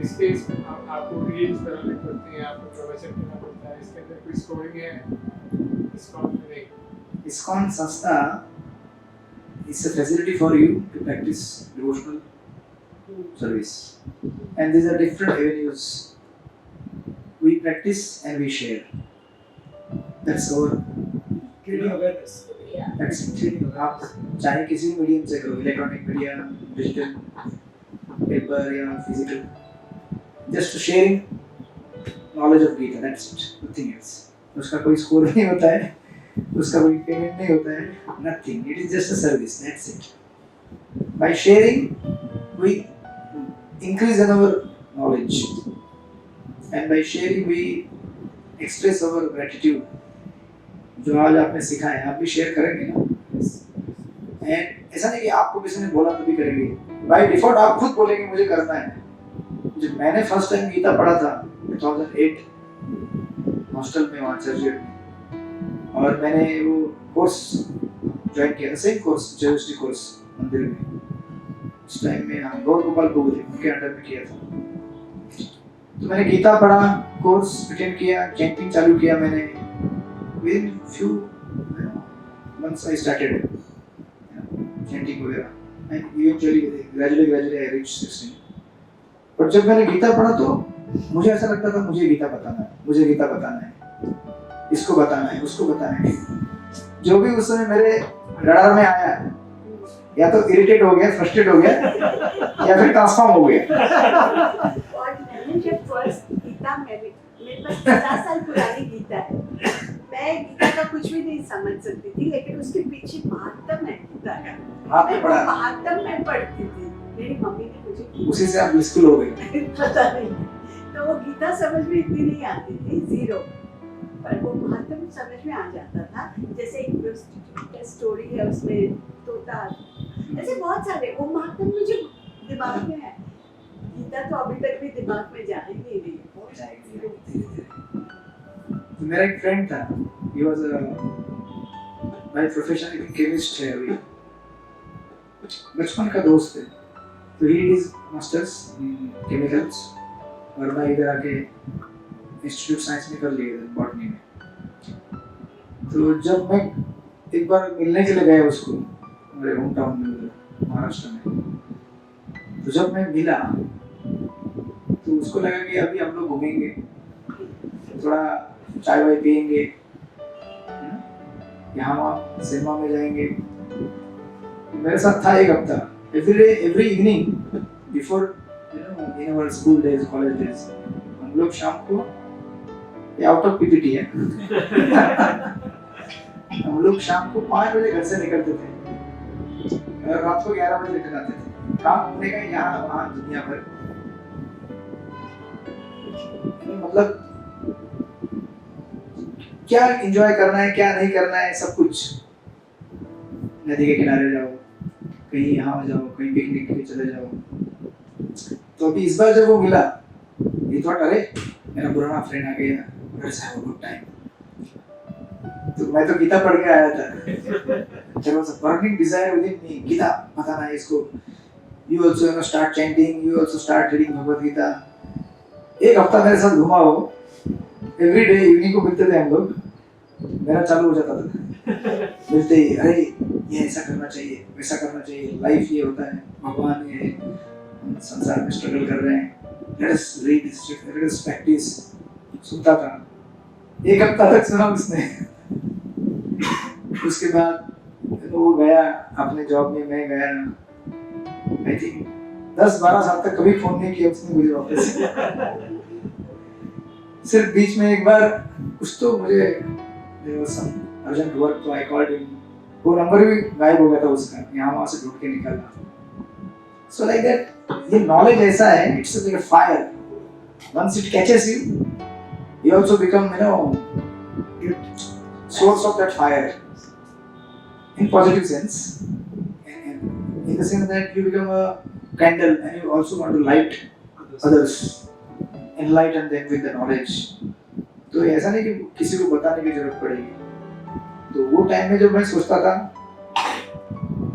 इसके आपको रील्स बनाने पड़ती हैं, आपको प्रवचन करना पड़ता है. इसके अंदर कोई स्कोरिंग है इस्कॉन में नहीं. इस्कॉन संस्था is a facility for you to practice devotional service, and these are different avenues. We practice and we share. That's our Creating awareness. that's it. आप चाहे किसी भी मीडियम से करो, इलेक्ट्रॉनिक मीडिया, डिजिटल, पेपर या physical, just sharing knowledge of Gita. That's it. Nothing else. उसका कोई score नहीं होता है. उसका कोई पेमेंट नहीं होता है, nothing, it is just a service, that's it. By sharing we increase in our knowledge, and by sharing we express our gratitude. जो आज आपने सीखा है आप भी शेयर करेंगे ना, एंड ऐसा नहीं कि आपको किसी ने बोला तभी करेंगे, बाय डिफॉल्ट आप खुद बोलेंगे मुझे करना है। जब मैंने फर्स्ट टाइम गीता पढ़ा था 2008 हॉस्टल में वहाँ चर्चगेट में, और मैंने वो कोर्स ज्वाइन किया, सेम कोर्स जेएसटी कोर्स मंदिर में, उस टाइम में हम गौर गोपाल प्रभु थे उनके अंडर में किया था। तो मैंने गीता पढ़ा, कोर्स अटेंड किया, चैंटिंग चालू किया मैंने, with few months I started chanting वगैरह, and eventually gradually I reach 16। पर जब मैंने गीता पढ़ा तो मुझे ऐसा लगता था मुझे गीता बताना है, मुझे गीता बताना है, इसको बताना है, उसको बताना है। जो भी उस समय मेरे रडार में आया, या तो इरिटेट हो गया, फ्रस्ट्रेट हो गया, या फिर ट्रांसफॉर्म हो गया। और मैंने जब फर्स्ट गीता, मेरे पास 50 साल पुरानी गीता है, मैं गीता का कुछ भी नहीं समझ सकती थी, लेकिन उसके पीछे महात्म है गीता का, आपने पढ़ा? महात्म मैं पढ़ती थी, मेरी मम्मी ने मुझे उसी से आप स्कूल हो गए। पता नहीं, तो वो गीता समझ में इतनी नहीं आती थी, जीरो, पर वो महात्म समझ में आ जाता था। जैसे एक स्टोरी है उसमें तोता, ऐसे बहुत सारे, वो महात्म मुझे दिमाग में है, गीता तो अभी तक भी दिमाग में जा ही नहीं रही है, बहुत सारी। तो मेरा एक फ्रेंड था, he was a by profession एक केमिस्ट है अभी, बचपन का दोस्त है। तो he did his masters in chemicals, और मैं इधर आके इंस्टीट्यूट साइंस में कर लिया बॉटनी में। तो जब मैं एक बार मिलने के लिए गया उसको मेरे होम टाउन में उधर महाराष्ट्र में, तो जब मैं मिला तो उसको लगा कि अभी हम लोग घूमेंगे, थोड़ा चाय वाय पियेंगे, यहाँ वहाँ सिनेमा में जाएंगे। मेरे साथ था एक हफ्ता, every day every evening before in our school days college days, हम लोग शाम को, ये आउट ऑफ पीपीटी है, हम लोग शाम को 5 बजे घर से निकलते थे और रात को 11 बजे रिटर्न आते थे। काम होने का यहाँ वहाँ दुनिया भर, मतलब क्या एंजॉय करना है क्या नहीं करना है सब कुछ। नदी के किनारे जाओ, कहीं यहाँ जाओ, कहीं पिकनिक के लिए चले जाओ। तो अभी इस बार जब वो मिला, ये थॉट अरे मेरा पुराना फ्रेंड आ गया, let's have a good time. तो मैं तो गीता पढ़ के आया था, there was a burning desire within me, Gita बताना है इसको। You also start chanting, you also start reading Bhagavad Gita. एक हफ्ता मेरे साथ घुमा हो, एवरी डे इवनिंग को मिलते थे हम लोग, मेरा चालू हो जाता था मिलते ही, अरे ये ऐसा करना चाहिए, वैसा करना चाहिए, लाइफ ये होता है, भगवान ये हम संसार में स्ट्रगल कर रहे हैं, let us read this, let us practice. सुनता था, एक हफ्ता तक सुना उसने। उसके बाद वो गया अपने जॉब में, मैं गया, आई थिंक 10-12 साल तक कभी फोन नहीं किया उसने मुझे वापस। सिर्फ बीच में एक बार कुछ तो मुझे there was some urgent work, तो I called him, वो नंबर भी गायब हो गया था उसका, यहाँ वहाँ से ढूंढ के निकाला। So like that, ये knowledge ऐसा है, it's like a fire. Once it catches you, you also become, source of that fire. In positive sense, and in the sense that you become a candle and you also want to light others, enlighten them with the knowledge. तो ऐसा नहीं कि किसी को बताने की जरूरत पड़ेगी। तो वो टाइम में जब मैं सोचता था,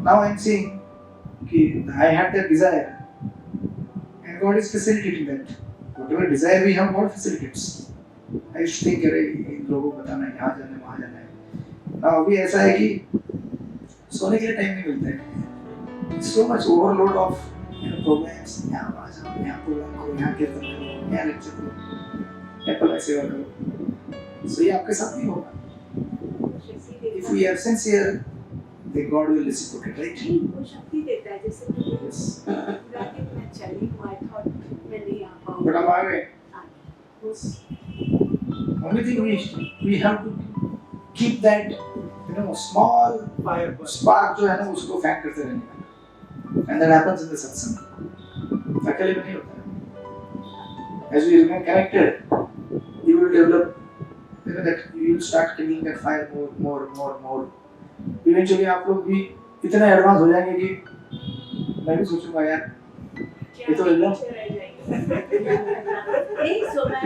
now I'm seeing कि I had that desire and God is facilitating that. Whatever desire we have, God facilitates. I used to think अरे इन लोगों को बताना है, यहाँ जाना है, वहाँ जाना है। now अभी ऐसा है कि सोने के लिए टाइम नहीं मिलता है। So much overload of programs, यहाँ वहाँ जाओ, यहाँ प्रोग्राम करो, यहाँ कीर्तन करो, यहाँ लेक्चर करो, एप्पल में सेवा करो। So ये आपके साथ नहीं होगा। If we are sincere, then God will reciprocate, right? वो शक्ति देता है, जैसे पूरा दिन मैं चली हूँ, I thought मैं नहीं आ पाऊँगी। But हम आ गए। उस Only thing we have to keep that small Fire burn. spark जो है ना उसको फैंक करते रहने का, and that happens in the satsang. अकेले में नहीं होता है. As we remain connected, you will develop, that you will start kindling that fire more. Eventually आप लोग भी इतना एडवांस हो जाएंगे कि मैं भी सोचूंगा यार ये तो एकदम नहीं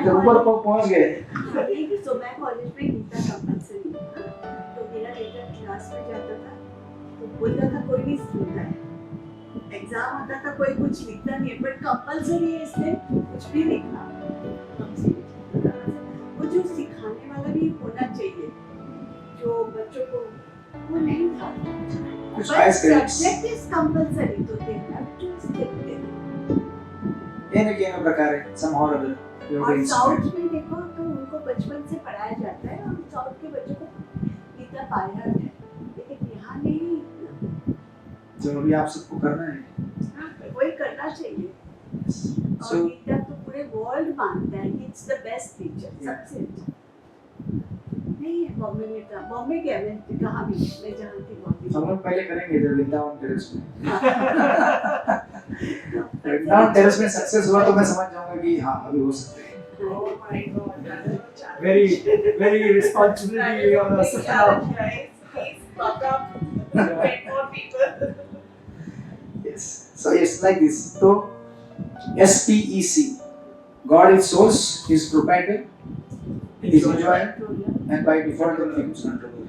इधर ऊपर पहुंच गए. सो मैं कॉलेज में गीता कंपल्सरी तो मेरा बेटा क्लास में जाता था तो बोलता था कोई नहीं सुनता है, एग्जाम होता था कोई कुछ लिखता नहीं है, बट कंपल्सरी है इसलिए कुछ भी लिखना. वो जो सिखाने वाला भी होना चाहिए जो बच्चों को वो नहीं था. कुछ ice creams. Subject is compulsory तो they have to stick there. ये ना प्रकार है somehow or other. You have to और inspire. साउथ में देखो तो उनको बचपन से पढ़ाया जाता है और साउथ के बच्चों को गीता पाया है, लेकिन यहाँ नहीं इतना. जो अभी आप सबको करना है. वही करना चाहिए. So और गीता तो पूरे वर्ल्ड मानता है कि इट्स द बेस्ट टीचर सबसे अच्छा. नहीं है बॉम्बे में था, बॉम्बे क्या मैं कहाँ भी मैं जहाँ थी बॉम्बे. हम लोग पहले करेंगे इधर वृंदावन टेरेस में. वृंदावन टेरेस में सक्सेस हुआ तो मैं समझ जाऊंगा कि हाँ अभी हो सकते हैं. Oh my God, that is a challenge. Very responsibility on us now. Challenge, guys. Please buck up. Wait for people. Yes. So it's like this. So SPEC. God is source, He is proprietor, He is enjoyer, and by default it becomes controller.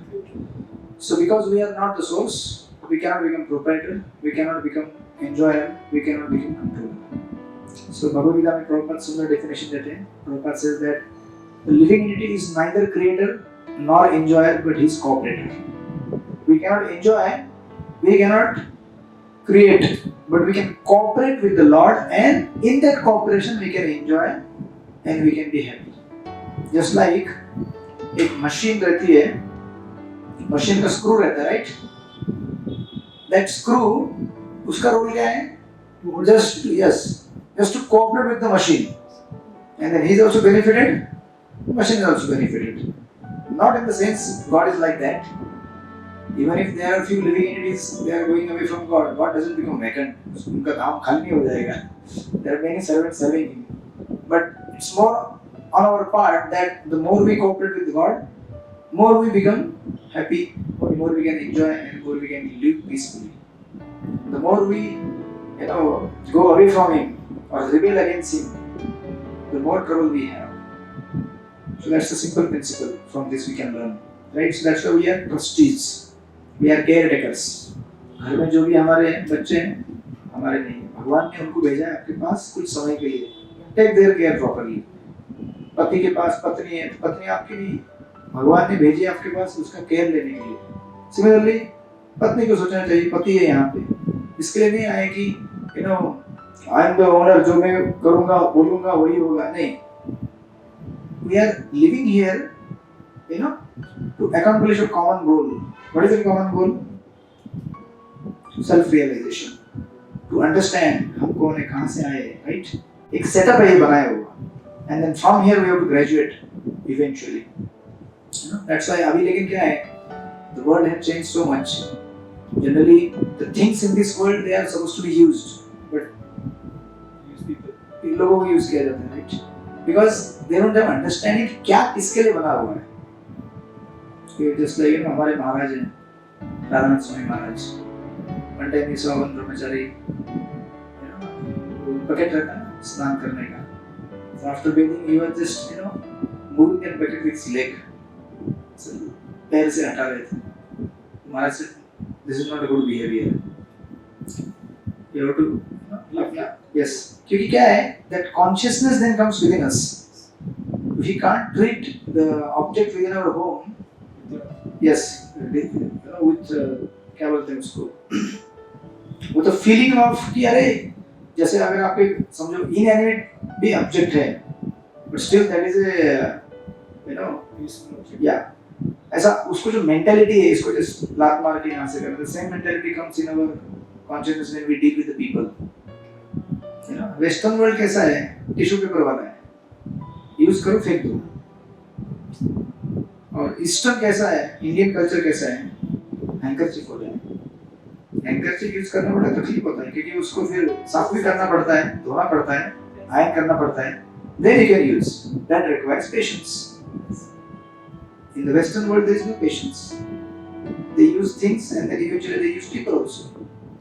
So because we are not the source, we cannot become proprietor, we cannot become enjoyer, we cannot become controller. So Bhagavad Gita में Prabhupada similar definition देते हैं. Prabhupada says that the living entity is neither creator nor enjoyer, but he is cooperator. We cannot enjoy, we cannot create, but we can cooperate with the Lord, and in that cooperation we can enjoy and we can be happy. Just like एक machine रहती है, machine का screw रहता है, right? That screw, उसका role क्या है? Just to cooperate with the machine, and then he is also benefited. The machine is also benefited. Not in the sense God is like that. Even if there are few living entities, they are going away from God. God doesn't become vacant. उनका काम खाली नहीं हो जाएगा. There are many servants serving Him. But it's more on our part that the more we cooperate with God, more we become happy, more we can enjoy, and more we can live peacefully. The more we, go away from Him or rebel against Him, the more trouble we have. So that's the simple principle. From this we can learn, right? So that's why we are trustees. We are caretakers. घर में जो भी हमारे बच्चे हैं, हमारे नहीं, भगवान ने उनको भेजा है आपके पास कुछ समय के लिए. Take their care properly. पति के पास पत्नी है, पत्नी आपकी नहीं, भगवान ने भेजी आपके पास उसका केयर लेने के लिए. Similarly, पत्नी को सोचना चाहिए पति है यहाँ पे, इसके लिए नहीं आए कि I am the owner, जो मैं करूँगा बोलूँगा वही होगा, नहीं. We are living here, to accomplish a common goal. What is the common goal? Self-realization. To understand हम कौन है, कहाँ से आए, right? एक setup है ये बनाया हुआ. And then from here we have to graduate eventually. That's why अभी लेकिन क्या है? The world has changed so much. Generally, the things in this world they are supposed to be used, but इन लोगों को यूज किया जाता है, right? Because they don't have understanding क्या इसके लिए बना हुआ है. Just like हमारे महाराज हैं, Radhanath Swami Maharaj. One time he saw one brahmachari, bucket रखा ना स्नान करने का. So after bathing, he was just moving that bucket with his leg. So पैर से हटा रहे थे. महाराज said, this is not a good behavior. You have to yes. क्योंकि क्या है? That consciousness then comes within us. If we can't treat the object within our home, yes, with क्या बोलते हैं उसको? वो तो feeling of कि अरे जैसे अगर आप एक समझो inanimate भी object है, but still that is a yeah. ऐसा उसको जो mentality है इसको just लात मार के यहाँ से करते. The same mentality comes in our consciousness when we deal with the people. Western world कैसा है? टिश्यू पेपर वाला है, यूज करो फेंक दो. और ईस्टर्न कैसा है, इंडियन कल्चर कैसा है, हैंकरचीफ होता है। हैंकरचीफ यूज करना बड़ा तकलीफ होता है क्योंकि उसको फिर साफ भी करना पड़ता है, धोना पड़ता है, आयरन करना पड़ता है। Then you can use. That requires patience. In the Western world, there is no patience. They use things and then eventually they use people also.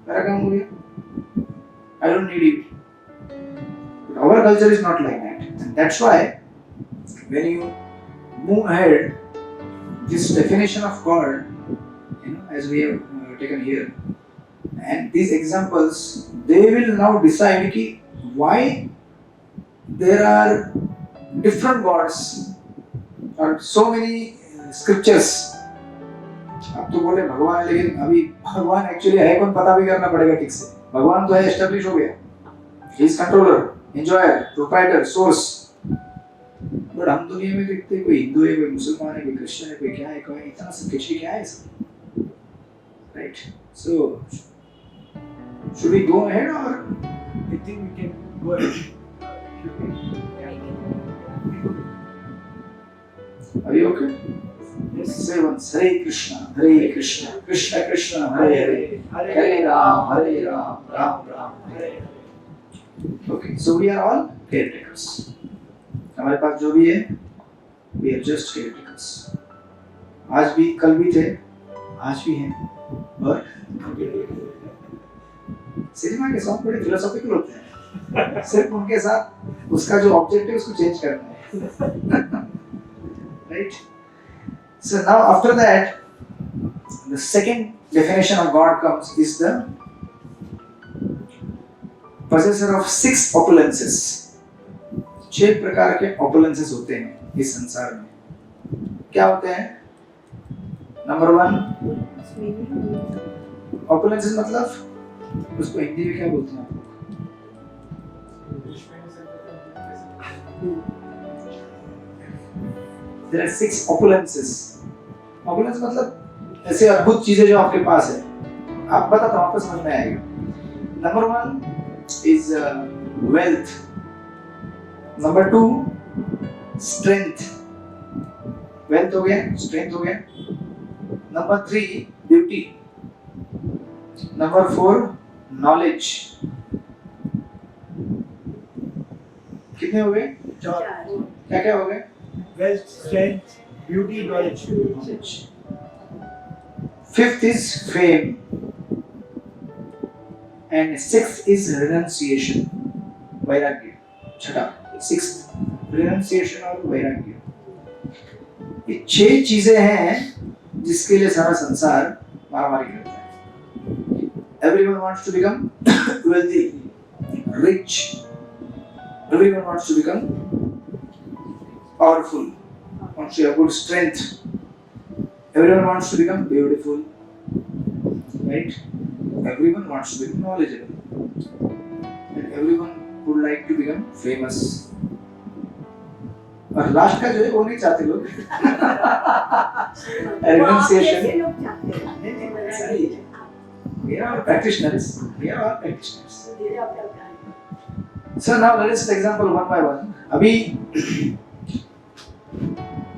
मेरा काम हो गया. I don't need you. But our culture is not like that, and that's why when you move ahead, this definition of God, as we have taken here, and these examples, they will now decide ki why there are different gods or so many scriptures. अब तो बोले भगवान है, लेकिन अभी भगवान actually है कौन पता भी करना पड़ेगा ठीक से। भगवान तो है, एस्टेब्लिश हो गया, he is controller, enjoyer, proprietor, source. But हम दुनिया में देखते हैं कोई हिंदू है, कोई मुसलमान है, कोई क्रिश्चियन है, कोई क्या है, कोई इतना सब खिचड़ी क्या है सब, right? So should we go ahead or I think we can go ahead. are you okay? Yes. Say once, Hare Krishna, Krishna Krishna, Hare Hare, Hare Ram, Ram Ram, Hare Hare. Okay, so we are all caretakers. हमारे पास जो भी है, we are just caretakers. आज भी, कल भी थे, आज भी हैं, और सिनेमा के सॉन्ग बड़े फिलोसॉफिकल होते हैं। सिर्फ उनके साथ उसका जो ऑब्जेक्ट है उसको चेंज करना है, right? So now after that, the second definition of God comes is the possessor of 6 opulences. 6 प्रकार के opulences होते हैं इस संसार में। क्या होते हैं? नंबर 1, opulences मतलब उसको हिंदी में क्या बोलते हैं आप लोग? There are 6 opulences. Opulence मतलब ऐसे अद्भुत चीजें जो आपके पास है। आप बता तो आपको समझ में आएगा। Number 1 is wealth. Number 2 strength. wealth हो गया, strength हो गया. Number 3 beauty. Number 4 knowledge. कितने हो गए? 4. क्या क्या हो गए? Wealth, strength, beauty, knowledge. Knowledge. 5th is fame. And 6th is renunciation. वैराग्य. छठा 6th renunciation और वैराग्य. ये 6 चीजें हैं जिसके लिए सारा संसार मारामारी करता है. Everyone wants to become wealthy, rich. Everyone wants to become powerful, wants to have good strength. Everyone wants to become beautiful, right? Everyone wants to become knowledgeable, and everyone would like to become famous. और last का जो है वो नहीं चाहते लोग। Renunciation. We are all practitioners. So now let us take example one by one. अभी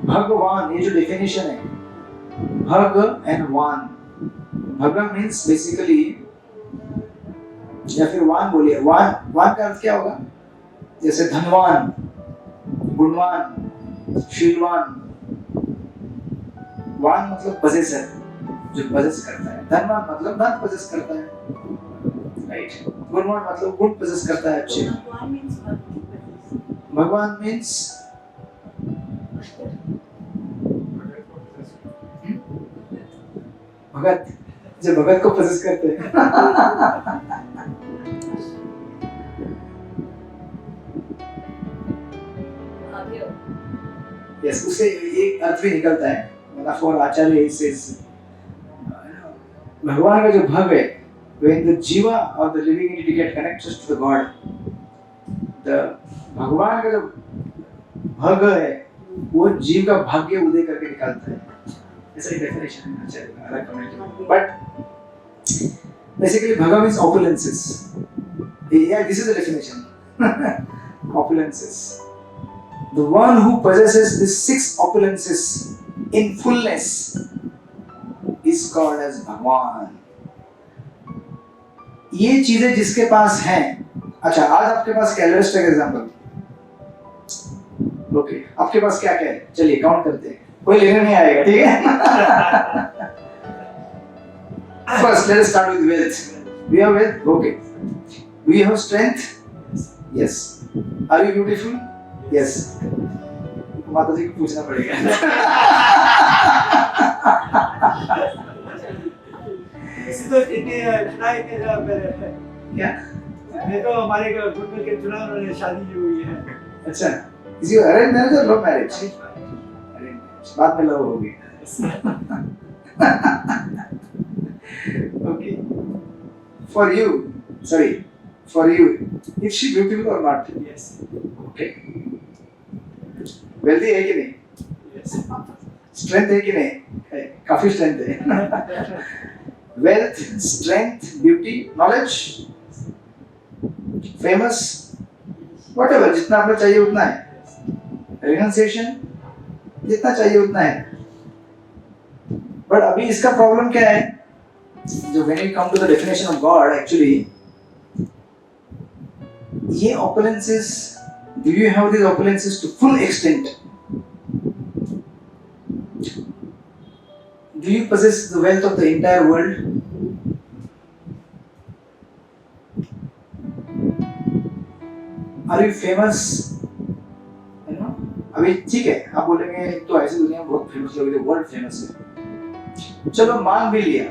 भगवान, ये जो definition है, भग and वान. भग means basically, या फिर वान बोलिए. वान का अर्थ क्या होगा? जैसे धनवान, गुणवान, शीलवान. वान मतलब possessor, जो possess करता है. धनवान मतलब धन possess करता है, right? गुणवान मतलब गुण possess करता है अच्छे. भगवान means भगत, जो भगत को possess करते हैं. yes, उससे एक अर्थ भी निकलता है. मेटाफोर आचार्य says भगवान का जो भग है, when the jiva or the living entity get connected to the God, the भगवान का जो भग है वो जीव का भाग्य उदय करके निकालता है. ऐसा ही डेफिनेशन है आचार्य का, अलग comment. But basically bhaga means opulences. Yeah, this is the definition. Opulences. The one who possesses these 6 opulences in fullness is called as भगवान. ये चीजें जिसके पास हैं, अच्छा आज आपके पास क्या है? Let's take example. ओके, आपके पास क्या क्या है? चलिए काउंट करते हैं. कोई लेने नहीं आएगा, ठीक है? First, let us start with wealth. We have wealth, okay. Do you have strength? Yes. Are you beautiful? Yes. माता जी को पूछना पड़ेगा. इसी तो इतने चुनाव इतने क्या? मेरे को हमारे गुट के चुनाव उन्होंने शादी जो हुई है. अच्छा, इसी अरेंज मैरिज और लव मैरिज? बाद में लव होगी. Okay. For you, is she beautiful or not? Yes. Okay. Wealthy है कि नहीं? Yes. Strength है कि नहीं? है, काफी strength है. Wealth, strength, beauty, knowledge, famous, whatever, जितना आपको चाहिए उतना है. Renunciation, जितना चाहिए उतना है. But अभी इसका प्रॉब्लम क्या है? जो when you come to the definition of God, actually, ये opulences, do you have these opulences to full extent? Do you possess the wealth of the entire world? Are you famous? You know? अभी ठीक है, आप बोलेंगे तो ऐसी दुनिया में बहुत फेमस लोग हैं, वर्ल्ड फेमस है. चलो मान भी लिया.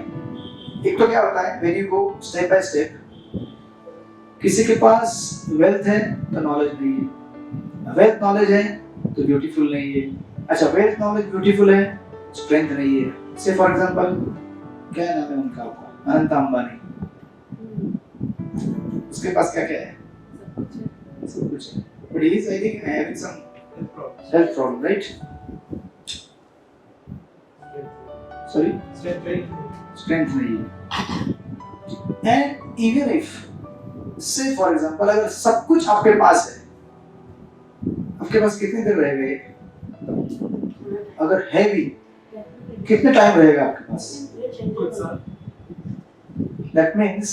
एक तो क्या होता है, when you go step by step, किसी के पास वेल्थ है तो नॉलेज नहीं है, वेल्थ नॉलेज है तो ब्यूटीफुल नहीं है. अच्छा, वेल्थ नॉलेज ब्यूटीफुल है, स्ट्रेंथ नहीं है. से फॉर एग्जांपल, क्या नाम है उनका, अनंत अंबानी, उसके पास क्या क्या है? सब कुछ है, but he is, I think, having some health problem, right? Sorry? Strength नहीं है. And even if, say for example, अगर सब कुछ आपके पास है, आपके पास कितनी देर रह गए? अगर है भी, कितने टाइम रहेगा आपके पास? कुछ साल. That means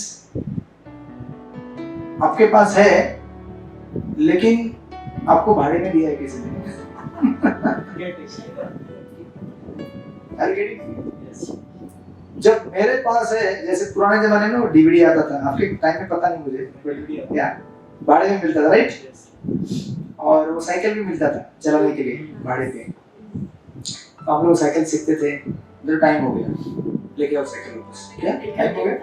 आपके पास है, लेकिन आपको भाड़े में दिया है किसी ने. Are you getting? जब मेरे पास है, जैसे पुराने जमाने में वो डीवीडी आता था, आपके टाइम में पता नहीं मुझे, क्या भाड़े में मिलता था, राइट? और वो साइकिल भी मिलता था चलाने के लिए भाड़े पे. तो हम लोग साइकिल सीखते थे. इधर टाइम हो गया, लेके आओ साइकिल वापस. क्या टाइम हो गया?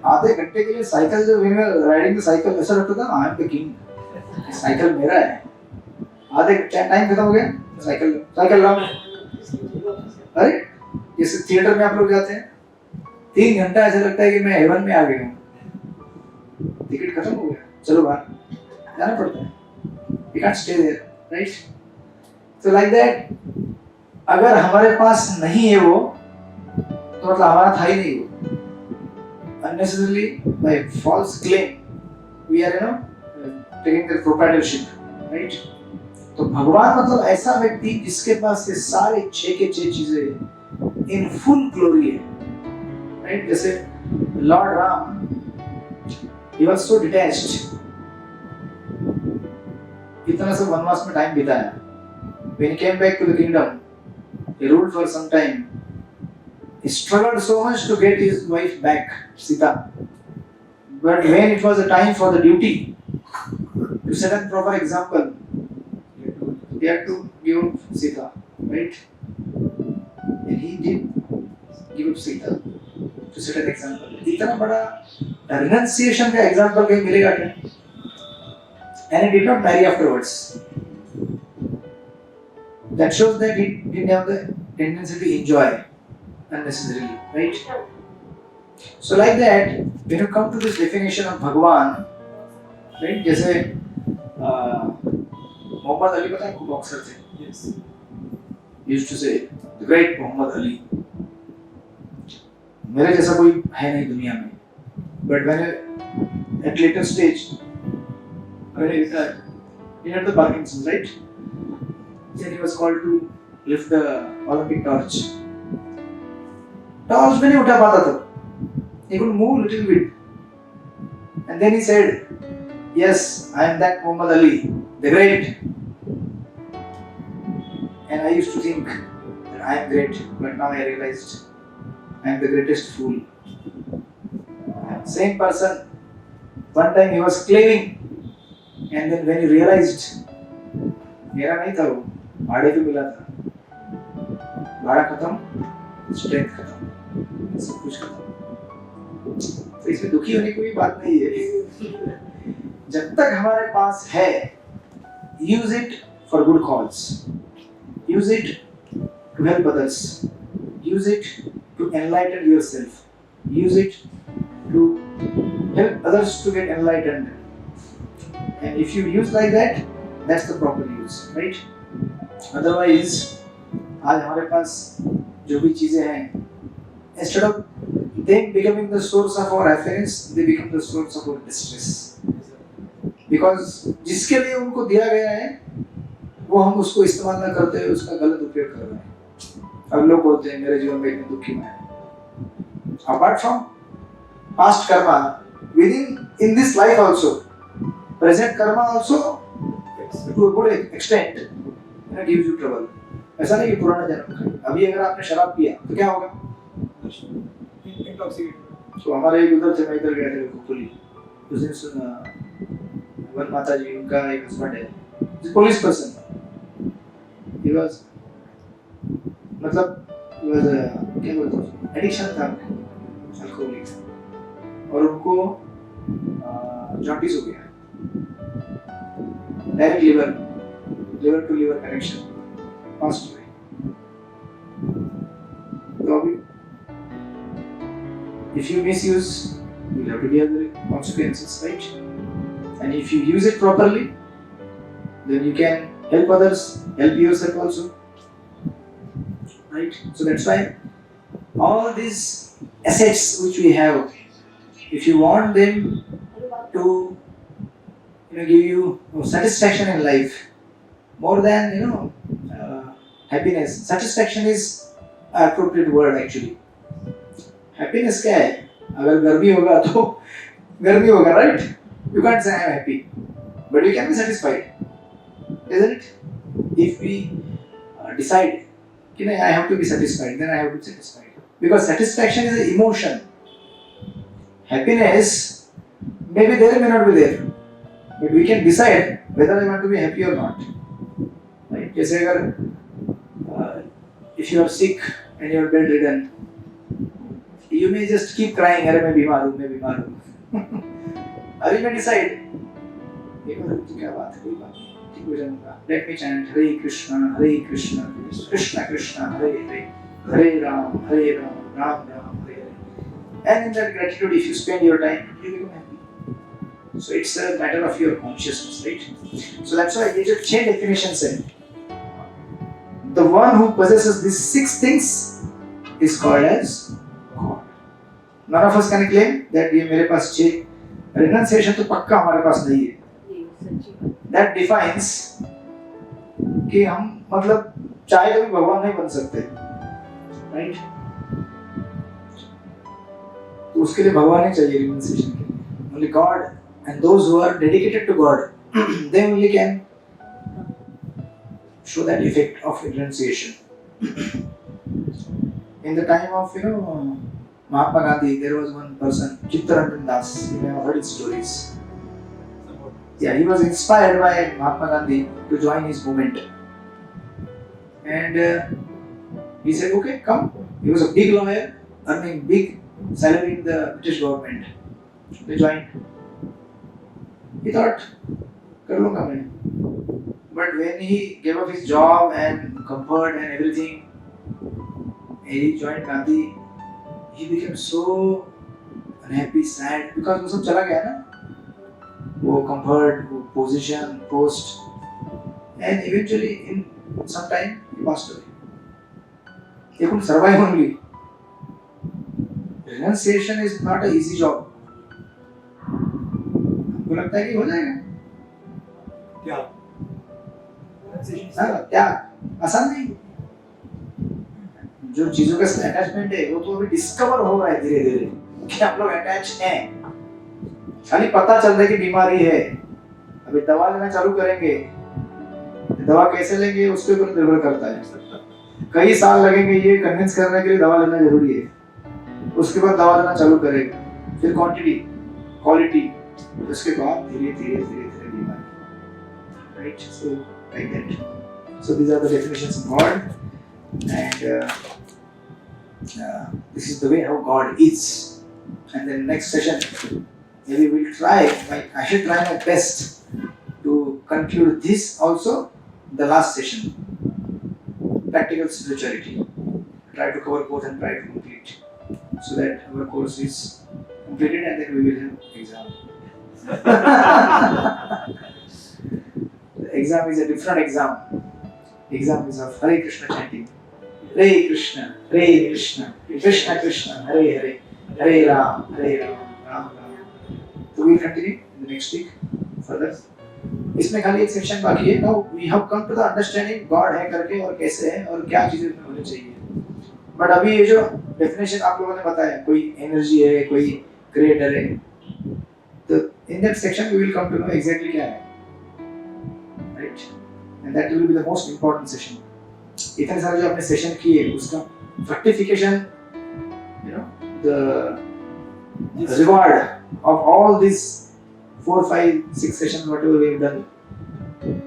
आधे घंटे के लिए साइकिल, जो राइडिंग साइकिल ऐसा लगता था, I am the king, cycle मेरा है. आधे टाइम खत्म हो गया, साइकिल लाओ. अरे जैसे थिएटर में आप लोग जाते हैं, 3 घंटा ऐसा लगता है कि मैं हेवन में आ गया हूँ. टिकट खत्म हो गया, चलो बाहर जाना पड़ता है. We can't stay there, right? So like that, अगर हमारे पास नहीं है वो, तो मतलब हमारा था ही नहीं वो. Unnecessarily, by false claim, we are, taking the proprietorship, right? तो भगवान मतलब ऐसा व्यक्ति जिसके पास ये सारे 6 के 6 चीजें इन फुल ग्लोरी है, राइट? जैसे Lord Ram, he was so detached, इतना सब वनवास में टाइम बिताया. When he came back to the kingdom, he ruled for some time. He struggled so much to get his wife back, Sita. But when it was a time for the duty to set a proper example, he had to give up Sita, right? And he did give up Sita to set an example. इतना बड़ा renunciation का example कहीं मिलेगा क्या? And he did not marry afterwards. That shows that he didn't have the tendency to enjoy unnecessarily, right? So like that, when you come to this definition of Bhagwan, right? जैसे मोहम्मद अली, पता है, boxer थे. Yes. Used to say the great Mohammad Ali. मेरे जैसा कोई है नहीं दुनिया में. But when at later stage, when he retired, he had the Parkinson's, right? Then he was called to lift the Olympic torch. Torch भी नहीं उठा पाता था. He could move little bit. And then he said, yes, I am that Muhammad Ali, the great. And I used to think that I am great, but now I realized I am the greatest fool. Same person, one time he was claiming, and then when he realized, मेरा नहीं था वो, भाड़े पे मिला था. भाड़ा खत्म, स्ट्रेंथ खत्म, सब कुछ खत्म. तो इसमें दुखी होने की कोई बात नहीं है. जब तक हमारे पास है, use it for good cause, use it to help others, use it to enlighten yourself, use it to help others to get enlightened. And if you use like that, that's the proper use, right? Otherwise, आज हमारे पास जो भी चीजें हैं, instead of them becoming the source of our happiness, they become the source of our distress. Because जिसके लिए उनको दिया गया है, वो हम उसको इस्तेमाल ना करते हुए उसका गलत उपयोग कर रहे हैं. अब लोग बोलते हैं मेरे जीवन में इतनी दुखी मैं है. Apart from past karma, in this life also, present karma also, to a good extent, gives you trouble. ऐसा नहीं कि पुराना जन्म का. अभी अगर आपने शराब पिया तो क्या होगा? Intoxicated. तो हमारे एक उधर से मैं इधर गया था कुली. उस दिन सुना वन माता जी उनका एक हस्बैंड है, पुलिस पर्सन. He was मतलब क्या बोलते हैं, एडिक्शन था अल्कोहलिक, और उनको जॉन्डिस हो गया, direct liver to liver connection, past हुए. तो अभी if you misuse, you will have to bear the consequences, right? And if you use it properly, then you can help others, help yourself also, right? So that's why all these assets which we have, if you want them to give you satisfaction in life, more than happiness. Satisfaction is an appropriate word actually. Happiness क्या है? अगर गर्मी होगा तो गर्मी होगा, right? You can't say I am happy, but you can be satisfied, isn't it? If we decide कि नहीं I have to be satisfied, then I have to be satisfied, because satisfaction is an emotion. Happiness may be there, may not be there, but we can decide whether I want to be happy or not, right? जैसे अगर if you are sick and you are bedridden, you may just keep crying, अरे मैं बीमार हूँ. Or you may decide, क्या बात है, कोई बात नहीं, ठीक हो जाऊँगा. Let me chant Hare Krishna, Krishna Krishna, Hare Hare, Hare Ram, Ram Ram, Hare Hare. And in that gratitude, if you spend your time, you become happy. So it's a matter of your consciousness, right? So that's why ये जो 6 definitions हैं, the one who possesses these 6 things is called as God. None of us can claim that ये मेरे पास 6 renunciation तो पक्का हमारे पास नहीं है. That defines कि हम मतलब चाहे तो भी भगवान नहीं बन सकते, right? तो उसके लिए भगवान ही चाहिए renunciation के लिए. Only God and those who are dedicated to God, they only can show that effect of renunciation. In the time of Mahatma Gandhi, there was one person, Chittaranjan Das. You may have heard his stories. Yeah, he was inspired by Mahatma Gandhi to join his movement. And he said, okay, come. He was a big lawyer, earning big salary in the British government. They joined. He thought, कर लूँगा मैं. But when he gave up his job and comfort and everything, he joined Gandhi. He became so unhappy, sad, because वो सब चला गया ना. वो comfort, वो position, post, and eventually in some time he passed away. He couldn't survive only. Renunciation is not an easy job. आपको लगता है कि हो जाएगा? Yeah. त्याग आसान नहीं। जो चीजों का अटैचमेंट है वो तो अभी डिस्कवर हो रहा है धीरे धीरे कि हम लोग अटैच हैं। खाली पता चल रहा है कि बीमारी है, अभी दवा लेना चालू करेंगे, दवा कैसे लेंगे उसके ऊपर निर्भर करता है। कई साल लगेंगे ये कन्विंस करने के लिए दवा लेना जरूरी है, उसके बाद दवा लेना चालू करेगा, फिर क्वांटिटी क्वालिटी, उसके बाद धीरे धीरे बीमारी, right? So like that. So these are the definitions of God, and this is the way how God is. And then next session maybe we'll try, I should try my best to conclude this also, the last session, practical spirituality. Try to cover both and try to complete, so that our course is completed and then we will have exam. The exam is a different exam. Exam is of Hare Krishna chanting. Hare Krishna, Krishna Krishna, Hare Hare, Hare Ram, Ram Ram. So we will continue in the next week further. इसमें खाली एक section बाकी है। Now we have come to the understanding God है करके और कैसे है और क्या चीजें उसमें होनी चाहिए। बट अभी ये जो डेफिनेशन आप लोगों ने बताया, कोई एनर्जी है, कोई क्रिएटर है, तो in that section we will come to know exactly क्या है, right? And that will be the most important session. इतने सारे जो आपने सेशन किए उसका fructification, you know, the reward of all these 4, 5, 6 sessions, whatever we have done,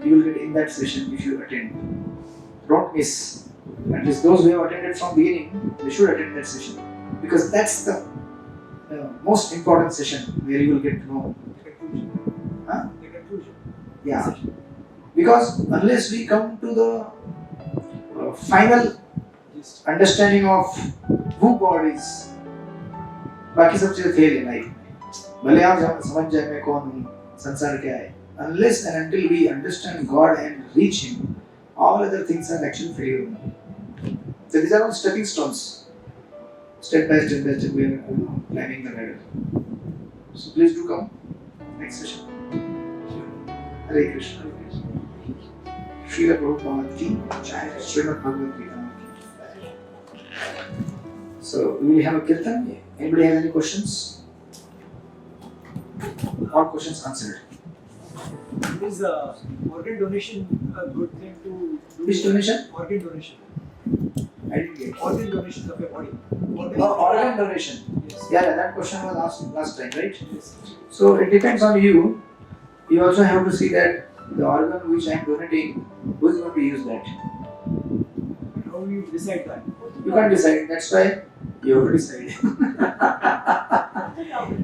you will get in that session if you attend. Don't miss. At least those who have attended from beginning, they should attend that session, because that's the most important session where you will get to know. The conclusion. Huh? The conclusion. Yeah. Because unless we come to the final understanding of who God is, बाकी सब चीजें fail है life में। भले आप समझ जाए मैं कौन हूँ, संसार क्या है, unless and until we understand God and reach Him, all other things are actually failure. So these are all stepping stones. Step by step we are climbing the ladder. So please do come next session. Hare Krishna. Srila Prabhupada ki jai. Srimad Bhagavad Gita ki jai. So we will have a kirtan. Anybody have any questions? All questions answered. Is organ donation a good thing to do? Which donation? Organ donation. I didn't get. Organ donation of your body. Organ donation. Yes. Yeah, that question was asked last time, right? Yes. So it depends on you. You also have to see that the organ which I am donating, who is going to use that? How do you decide that? You can't decide. That's why you have to decide.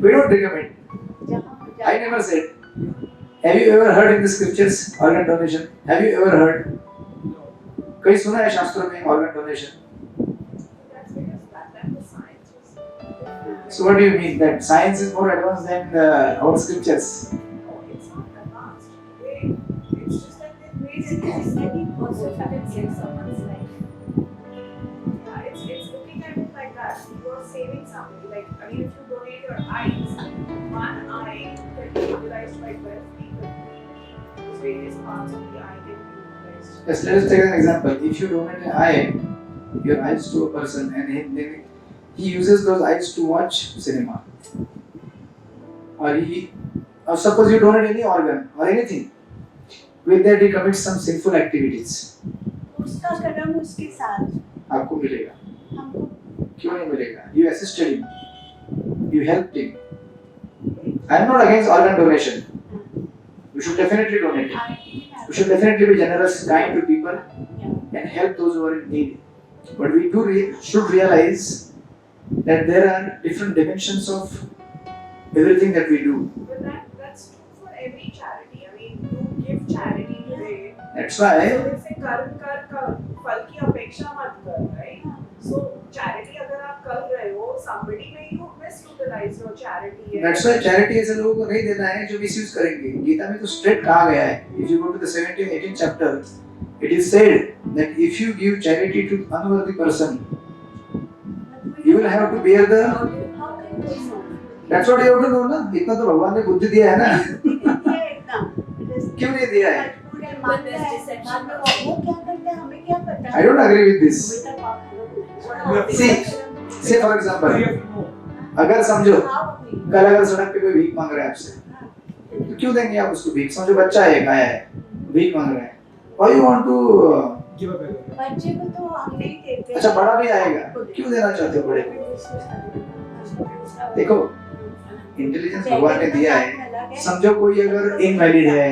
We don't recommend. I never said. Have you ever heard in the scriptures organ donation? Have you ever heard? No. कहीं सुना है शास्त्रों में organ donation? That's because that was science. So what do you mean that science is more advanced than our scriptures? No, it's not advanced. It's just that they made it Any person that can can save save someone's life. Yeah, it's looking at it like that. You're saving somebody. Like, I mean, if you donate your eyes, one eye can be utilized by 12 people. Those various parts of the eye can be utilized. Yes, let us take an example. If you donate an eye, your eyes to a person, and he uses those eyes to watch cinema, or suppose you donate any organ or anything, with that he commits some sinful activities. उसका कदम उसके साथ आपको मिलेगा, हमको क्यों नहीं मिलेगा? You assisted him, you helped him. I am not against organ donation. We should definitely donate it. We should definitely be generous, kind to people, and help those who are in need. But we should realize that there are different dimensions of everything that we do. But that's true for every charity. I mean, you give charity today. That's why So they say कर्म कर फल की अपेक्षा मत कर, right? So charity अगर आप कर रहे हो, somebody may you misutilize your charity. that's why charity ऐसे लोगों को नहीं देना है जो misuse करेंगे. गीता में तो straight कहा गया है. If you go to the 17th, 18th chapter, it is said that if you give charity to unworthy person, you will have to bear the. That's what you have to know ना. इतना तो भगवान ने बुद्धि दिया है ना. एकदम क्यों नहीं दिया है? पूरे मानते हैं वो क्या करते हैं हमें क्या पता? I don't agree with this. बेटा पाप You have to- See, say for You example, have to know. अगर समझो हाँ, अपनी। कल अगर सड़क पे कोई भीख मांग रहा है आपसे, तो क्यों देंगे आप उसको भीख? समझो बच्चा है, आया है, भीख मांग रहा है, why you want to? Give up everything. बच्चे को तो हम नहीं देते। अच्छा बड़ा भी आएगा, क्यों देना चाहते हो बड़े को? देखो, इंटेलिजेंस भगवान ने दिया है। समझो कोई अगर इनवैलिड है,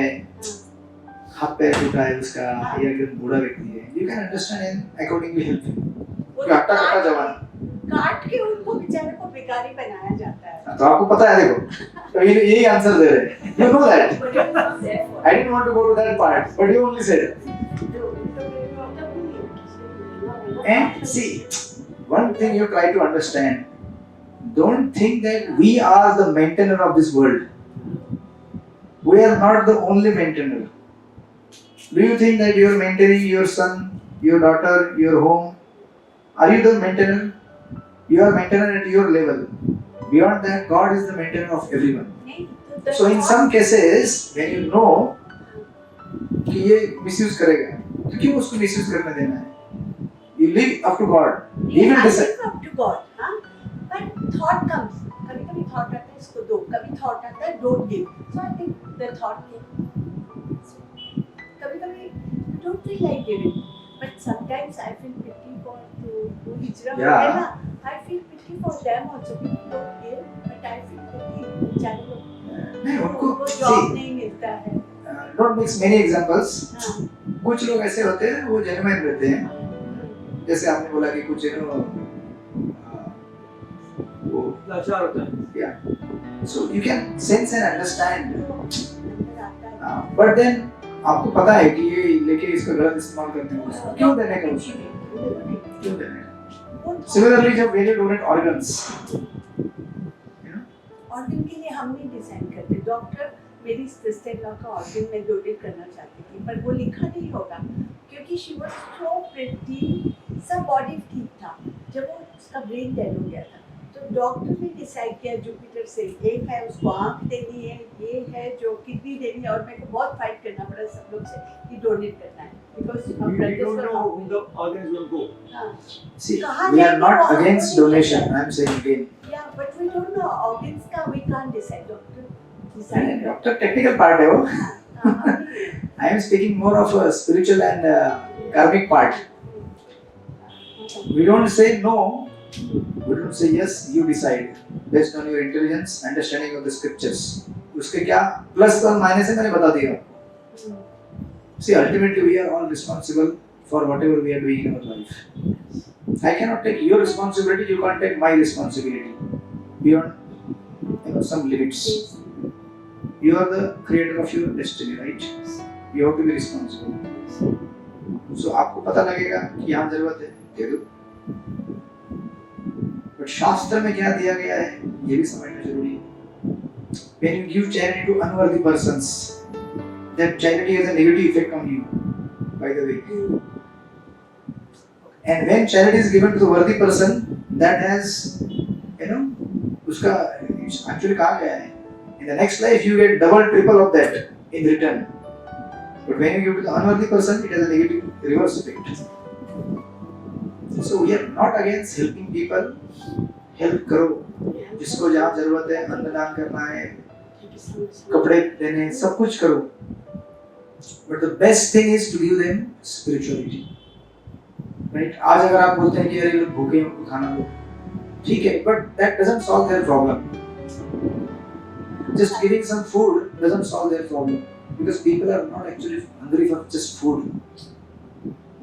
हाथ पैर टूटा है उसका, या अगर बूढ़ा व्यक्ति है, you can understand and accordingly help him. हट्टा कट्टा जवान, काट के उनको बेचारे को भिखारी बनाया जाता है। तो आपको पता है, देखो तो ये यही आंसर दे रहे हैं, you know that. I didn't want to go to that part, but you only said. And see, one thing you try to understand, don't think that we are the maintainer of this world. We are not the only maintainer. Do you think that you are maintaining your son, your daughter, your home? Are you the maintainer? You are maintainer at your level. Beyond that, God is the maintainer of everyone. So in some cases, when you know कि ये misuse करेगा, तो क्यों उसको misuse करने देना है? You leave up to God. He will decide. Up to God, हाँ? But thought comes. कभी-कभी thought आता है इसको दो, कभी thought आता है don't give. So I think the thought came. कभी-कभी you don't feel like giving, but sometimes I feel pity for who हिजरा होते हैं ना. I feel pity for them also. People don't give, but I feel pity बेचारे लोग. नहीं उनको उनको see, job नहीं मिलता है. don't mix many examples. हाँ. कुछ लोग ऐसे होते हैं वो genuine रहते हैं. जैसे आपने बोला कि कुछ वो लाचार होता है. yeah, so you can sense and understand, number आता है. but then आपको पता है कि ये लेके इसका गलत इस्तेमाल करते हैं उसको क्यों देने का उसको क्यों देने का? Similarly जब when you donate organs, organ के लिए हम नहीं डिसाइड करते. डॉक्टर मेरी सिस्टर लॉ का ऑर्गन में डोनेट करना चाहती थी, पर वो लिखा नहीं होगा क्योंकि शी वाज सो प्रिटी. सब बॉडी ठीक था, जब वो उसका ब्रेन डेड हो गया था तो डॉक्टर ने डिसाइड किया जुपिटर से, एक है उसको आँख देनी है, ये है जो किडनी देनी है, और मेरे को बहुत फाइट करना पड़ा सब लोग से कि डोनेट करना है because We don't know who the organs will go. see कहाँ we are जाएंगे not वो against organ? donation. I am saying again. Yeah, but we don't know organs का we can't decide. Doctor decide. Doctor technical part है वो. I am speaking more of a spiritual and karmic part. We don't say no. We don't say yes. You decide based on your intelligence, understanding of the scriptures. उसके क्या plus और minus है मैंने बता दिया. See, ultimately we are all responsible for whatever we are doing in our life. I cannot take your responsibility. You can't take my responsibility beyond some limits. You are the creator of your destiny, right? You have to be responsible. So आपको पता लगेगा कि यहाँ जरूरत है, दे दो. But शास्त्र में क्या दिया गया है, ये भी समझना जरूरी है. When you give charity to unworthy persons, that charity has a negative effect on you, by the way. And when charity is given to the worthy person, that has, उसका actually कहा गया है, in the next life you get double, triple of that in return. But when you give to the unworthy person, it has a negative reverse effect. So we are not against helping people. Help करो, जिसको जहाँ जरूरत है, अन्नदान करना है, कपड़े देने हैं, सब कुछ करो. But the best thing is to give them spirituality. Right? आज अगर आप बोलते हैं कि अरे लोग भूखे हैं उनको खाना दो, ठीक है, but that doesn't solve their problem. Just giving some food doesn't solve their problem because people are not actually hungry for just food.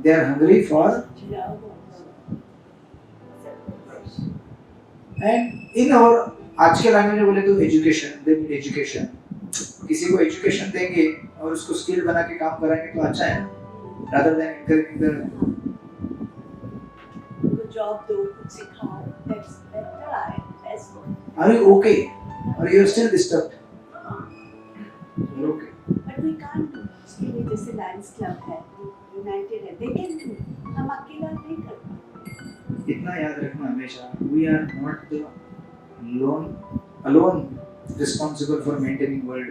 They are hungry for and in our आज के लैंग्वेज में बोले तो education. They need education. किसी को education देंगे और उसको स्किल बना के काम कराएंगे तो अच्छा है, rather than encouraging the job दो, कुछ सिखाओ. That's better. That's good. Are you okay? Or you are still disturbed? You're okay. But we can't do. इसके लिए जैसे लायंस क्लब है, यूनाइटेड है, they can do. हम अकेला नहीं कर पाते. इतना याद रखना हमेशा, we are not the alone responsible for maintaining world.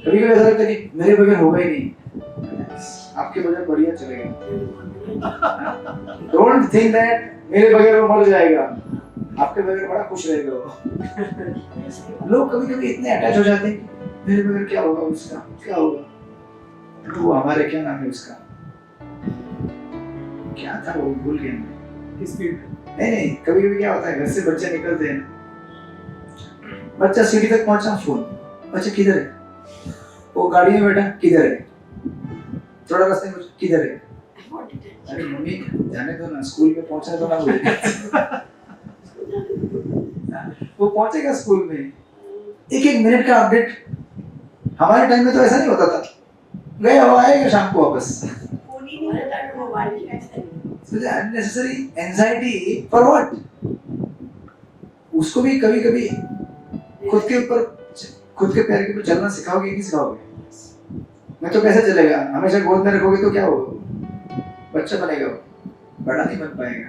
कभी कभी ऐसा लगता है कि मेरे बगैर होगा ही नहीं. आपके बगैर बढ़िया चलेगा। डोंट थिंक दैट मेरे बगैर वो मर जाएगा, आपके बगैर बड़ा खुश रहेगा वो। लोग कभी कभी इतने अटैच हो जाते हैं कि मेरे बगैर क्या होगा, उसका क्या होगा, तो वो हमारे क्या नाम है उसका, क्या था वो भूल गया मैं। किस फील्ड? नहीं, कभी कभी क्या होता है, घर से बच्चे निकलते हैं, बच्चा सीढ़ी तक पहुंचा, फोन, बच्चा किधर है, वो गाड़ी में बैठा, किधर है, थोड़ा रास्ते में किधर है, अरे मम्मी जाने दो ना, स्कूल में पहुंचने दो ना मुझे। वो पहुंचेगा स्कूल में, एक एक मिनट का अपडेट। हमारे टाइम में तो ऐसा नहीं होता था, गया वो आएगा शाम को वापस। Unnecessary anxiety for what? उसको भी कभी कभी खुद के ऊपर, खुद के पैर के ऊपर चलना सिखाओगे, नहीं सिखाओगे? मैं तो कैसे चलेगा, हमेशा गोद में रखोगे तो क्या होगा, बच्चा बनेगा वो, बड़ा नहीं बन पाएगा।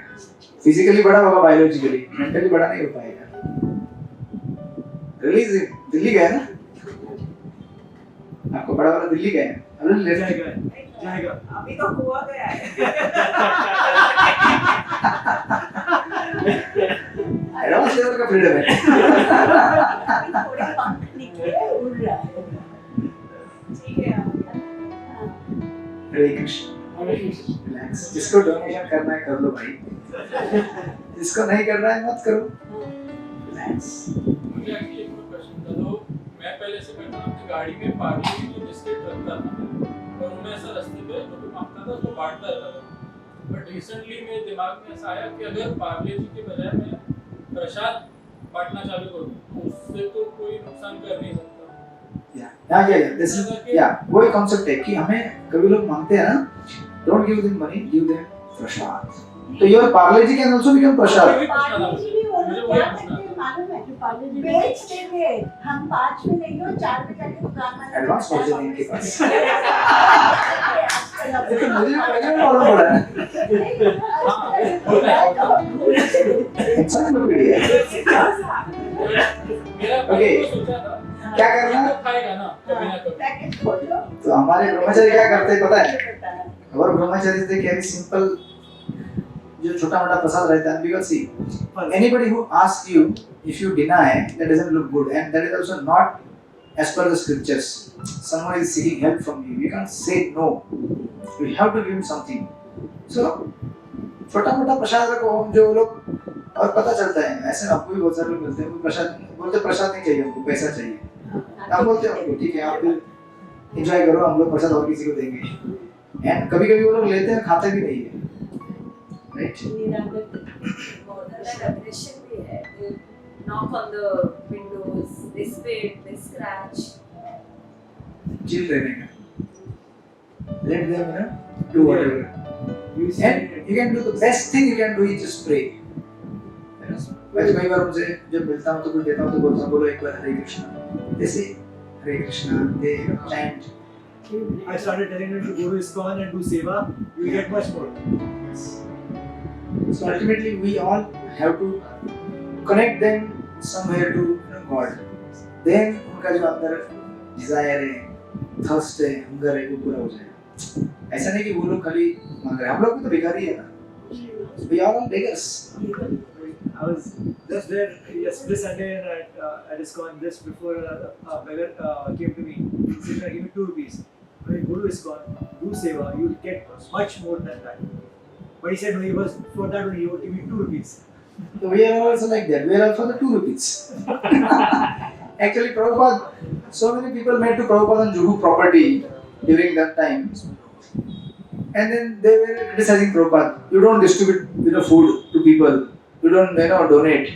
फिजिकली बड़ा होगा, बायोलॉजिकली, मेंटली बड़ा नहीं हो पाएगा। रिलीज दिल्ली गया ना, आपको बड़ा वाला दिल्ली गया है, अरे ले जाएगा। अभी तो हुआ गया है। एडवांस लेवल का फ्रीडम है। थोड़े पंख निकले, उड़ रहा है। ठीक है। हरे कृष्ण। रिलैक्स, जिसको डोनेशन करना है कर लो भाई, जिसको नहीं करना है मत करो। रिलैक्स। मुझे एक्चुअली एक क्वेश्चन था, तो मैं पहले से करता हूँ अपनी गाड़ी में पार्ले की बिस्किट रखता था और उन्हें ऐसा रास्ते पे जो भी मांगता था उसको बांटता रहता था। बट रिसेंटली मेरे दिमाग में ऐसा आया कि अगर पार्ले जी के बजाय मैं प्रसाद बांटना चालू करूँ तो उससे तो कोई नुकसान कर नहीं सकता। वही कॉन्सेप्ट है कि हमें कभी लोग मांगते हैं ना, don't give them money, give them prasad. तो your Parle G can also become prasad. बेचते थे, हम 5 में लेंगे और 4 में जाके दुकान में एडवांस वर्जन है इनके पास। लेकिन मुझे पहले मालूम पड़ा है। Encyclopedia। Okay, क्या करना? खाएगा ना कभी ना कभी। पैकेट खोलो। तो हमारे ब्रह्मचारी क्या करते हैं पता है? और ब्रह्मचारी से कैरी सिंपल जो छोटा मोटा प्रसाद रहता है, because see, anybody who asks you, if you deny, that doesn't look good, and that is also not as per the scriptures. Someone is seeking help from you, you can't say no, you have to give him something. So छोटा मोटा प्रसाद रखो, जो लोग, और पता चलता है ऐसे आपको भी बहुत सारे लोग मिलते हैं, प्रसाद बोलते, प्रसाद नहीं चाहिए हमको, पैसा चाहिए। आप बोलते हो हमको ठीक है, आप फिर एंजॉय करो, हम लोग प्रसाद और किसी को देंगे। एंड कभी कभी वो लोग लेते हैं, खाते भी नहीं है, राइट? That aggression भी है. They knock on the windows, they spit, they scratch. Chill रहने का, let them do whatever, and you can do the best thing you can do is just pray. मैं तो कई बार मुझे जब मिलता हूँ तो कुछ देता हूँ तो बोलता हूँ, बोलो एक बार हरे कृष्णा, जैसे हरे कृष्णा दे chant. I started telling them to go to ISKCON and do seva. You will get much more. So ultimately we all have to connect them somewhere to God. Then उनका जो अंदर desire है, thirst है, hunger है, वो पूरा हो जाएगा। ऐसा नहीं कि वो लोग खाली मांग रहे हैं, हम लोग भी तो भिखारी है ना। We are all beggars. I was just there yesterday Sunday at ISKCON just before a beggar came to me. He said, "Give me 2 rupees. When you go to ISKCON, do seva, you will get much more than that." But he said no, he was for that only, he would give me 2 rupees. So we are also like that. We are also the 2 rupees. Actually, Prabhupada, so many people made to Prabhupada on Juhu property during that time. And then they were criticizing Prabhupada. You don't distribute food to people. You don't donate.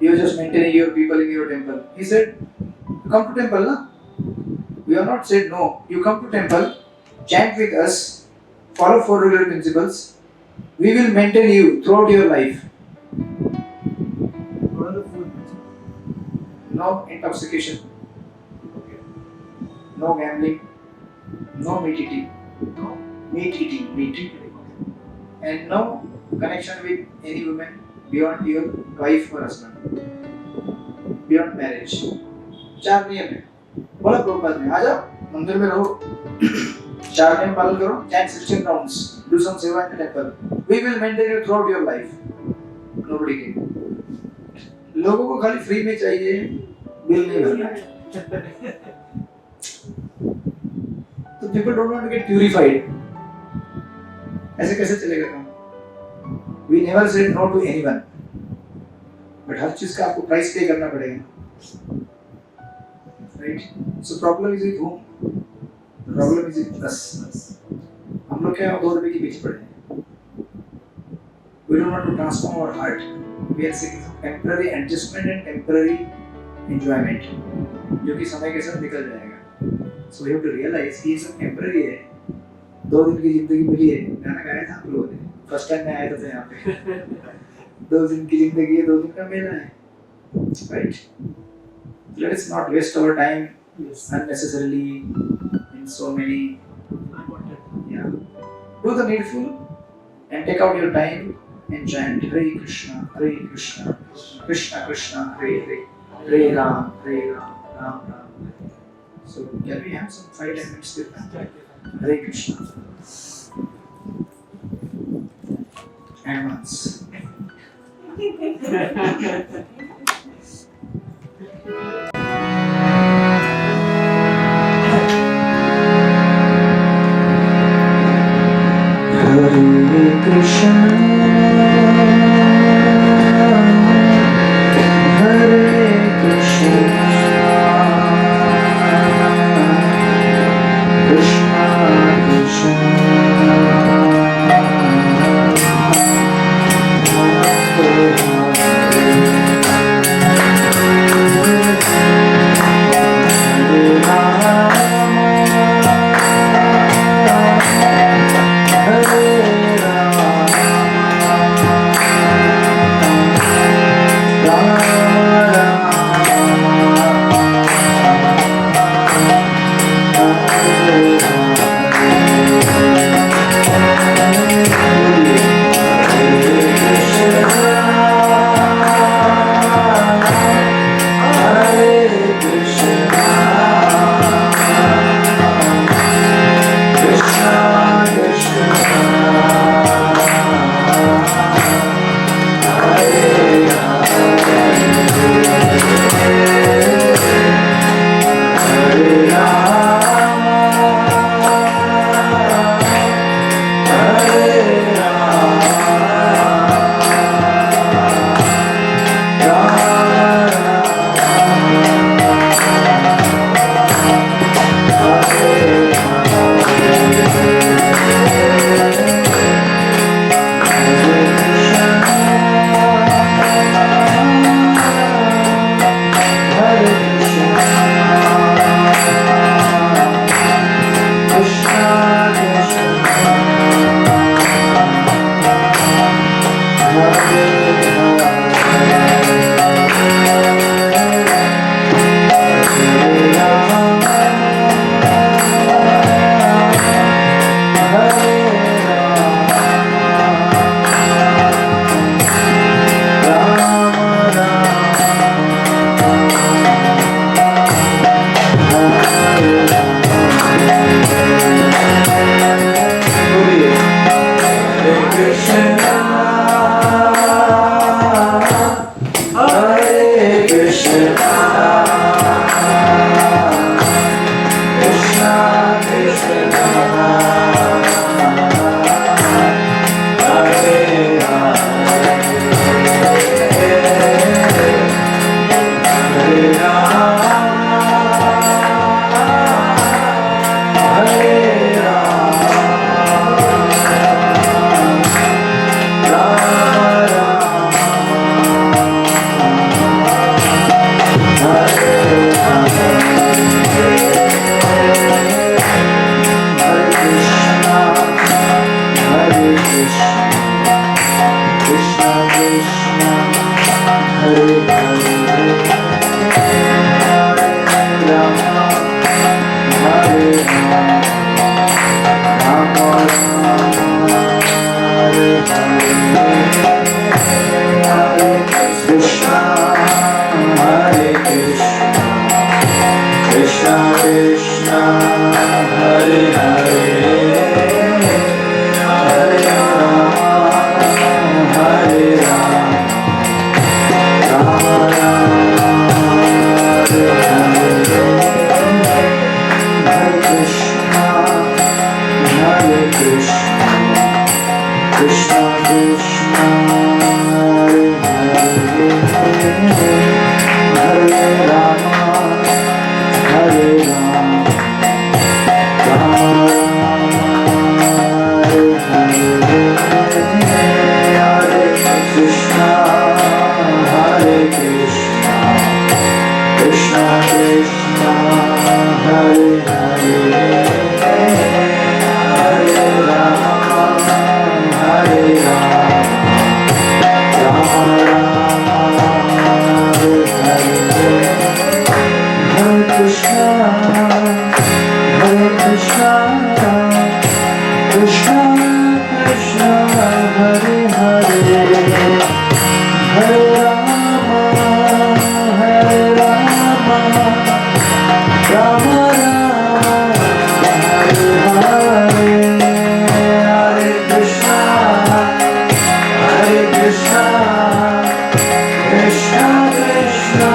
You are just maintaining your people in your temple. He said, you come to temple, na? We have not said no. You come to temple, chant with us, follow 4 regular principles. We will maintain you throughout your life. What are the food? No intoxication, no gambling, no meat eating, and no connection with any woman beyond your wife or husband, beyond marriage. 4 नियम है। बोला प्रभुपाद ने, आ जाओ मंदिर में रहो, चार time पालन करो, chant 16 rounds, do some seva in the temple. We will maintain you throughout your life. Nobody can. लोगों को खाली फ्री में चाहिए, बिल नहीं भरना है. तो people don't want to get purified. ऐसे कैसे चलेगा काम? We never said no to anyone. But हर चीज का आपको प्राइस पे करना पड़ेगा. Right? So problem is with whom? The problem is with us. हम लोग क्या 2 रुपए के पीछे पड़े हैं. We don't want to transform our heart. We are seeking some temporary adjustment and temporary enjoyment, जो कि समय के साथ निकल जाएगा. So we have to realize कि ये सब temporary है. 2 दिन की जिंदगी मिली है. गाना गाया था आप लोगों ने. First time मैं आया था यहाँ पे. 2 दिन की जिंदगी है, 2 दिन का मेला है. Right? Let us not waste our time unnecessarily in so many. Yeah. Do the needful and take out your time and chant Hare Krishna, Krishna Krishna, Hare Hare, Hare Ram, Ram Ram. So can we have some 5-10 minutes till time? Hare Krishna. And once. Hare Krishna, Hare Krishna, Krishna Krishna, Krishna, Hare Krishna, Krishna Krishna, Hare Hare, Hare Rama, Hare Rama, Rama Rama, Hare Hare, Hare Krishna, Hare Krishna, Krishna Krishna,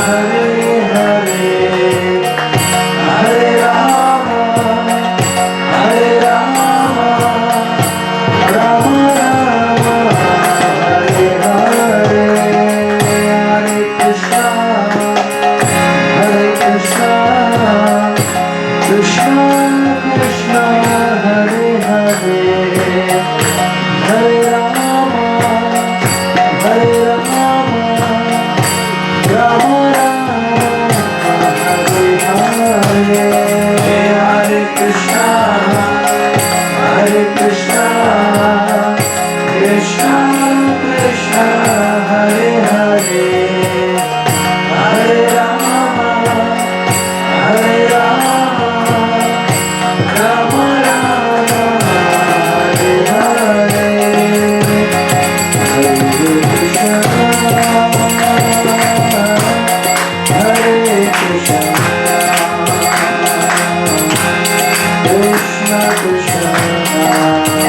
Hare Hare, Hare Rama, Hare Rama, Rama Rama, Hare Hare, Hare Krishna, Hare Krishna, Krishna Krishna, Hare Hare, Hare Rama, Hare Rama, Rama Rama, Hare Hare, Hare Krishna, Hare Krishna, Krishna Krishna, Hare Hare, Hare Rama, Hare Rama, Rama Rama, Hare Hare, Hare Krishna, Hare Krishna, Krishna Krishna, Hare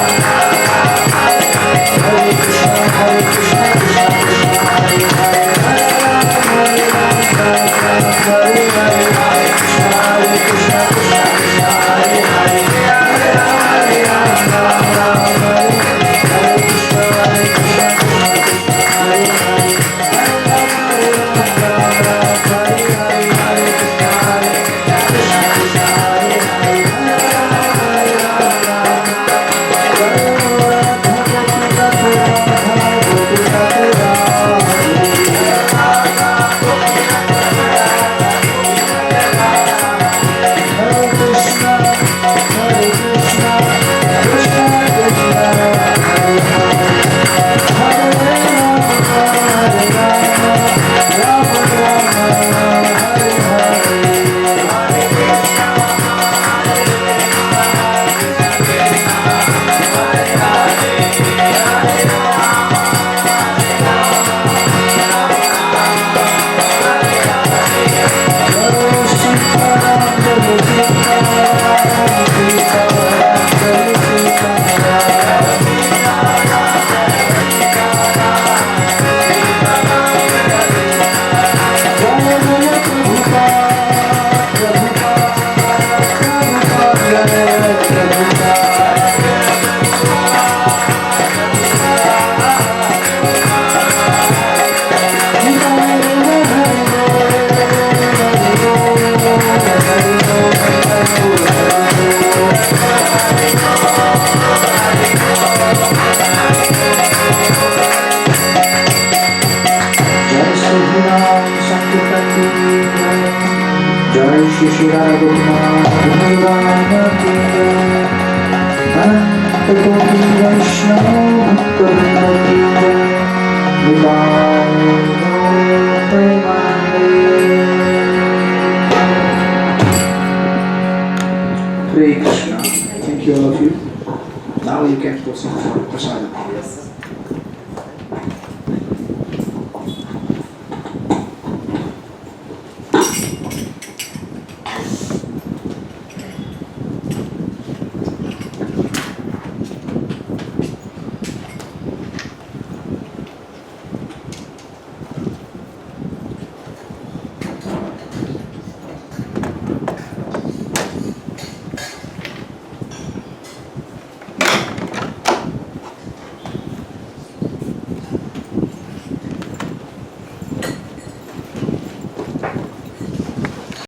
Hare Shri Shri Radha Gopal भगवान की जय। अनंत कोटि वैष्णव भक्तवृंद की जय। निताय गौर प्रेमानंदे। Hare Krishna. Thank you all of you. Now you can proceed for prasadam. Yes.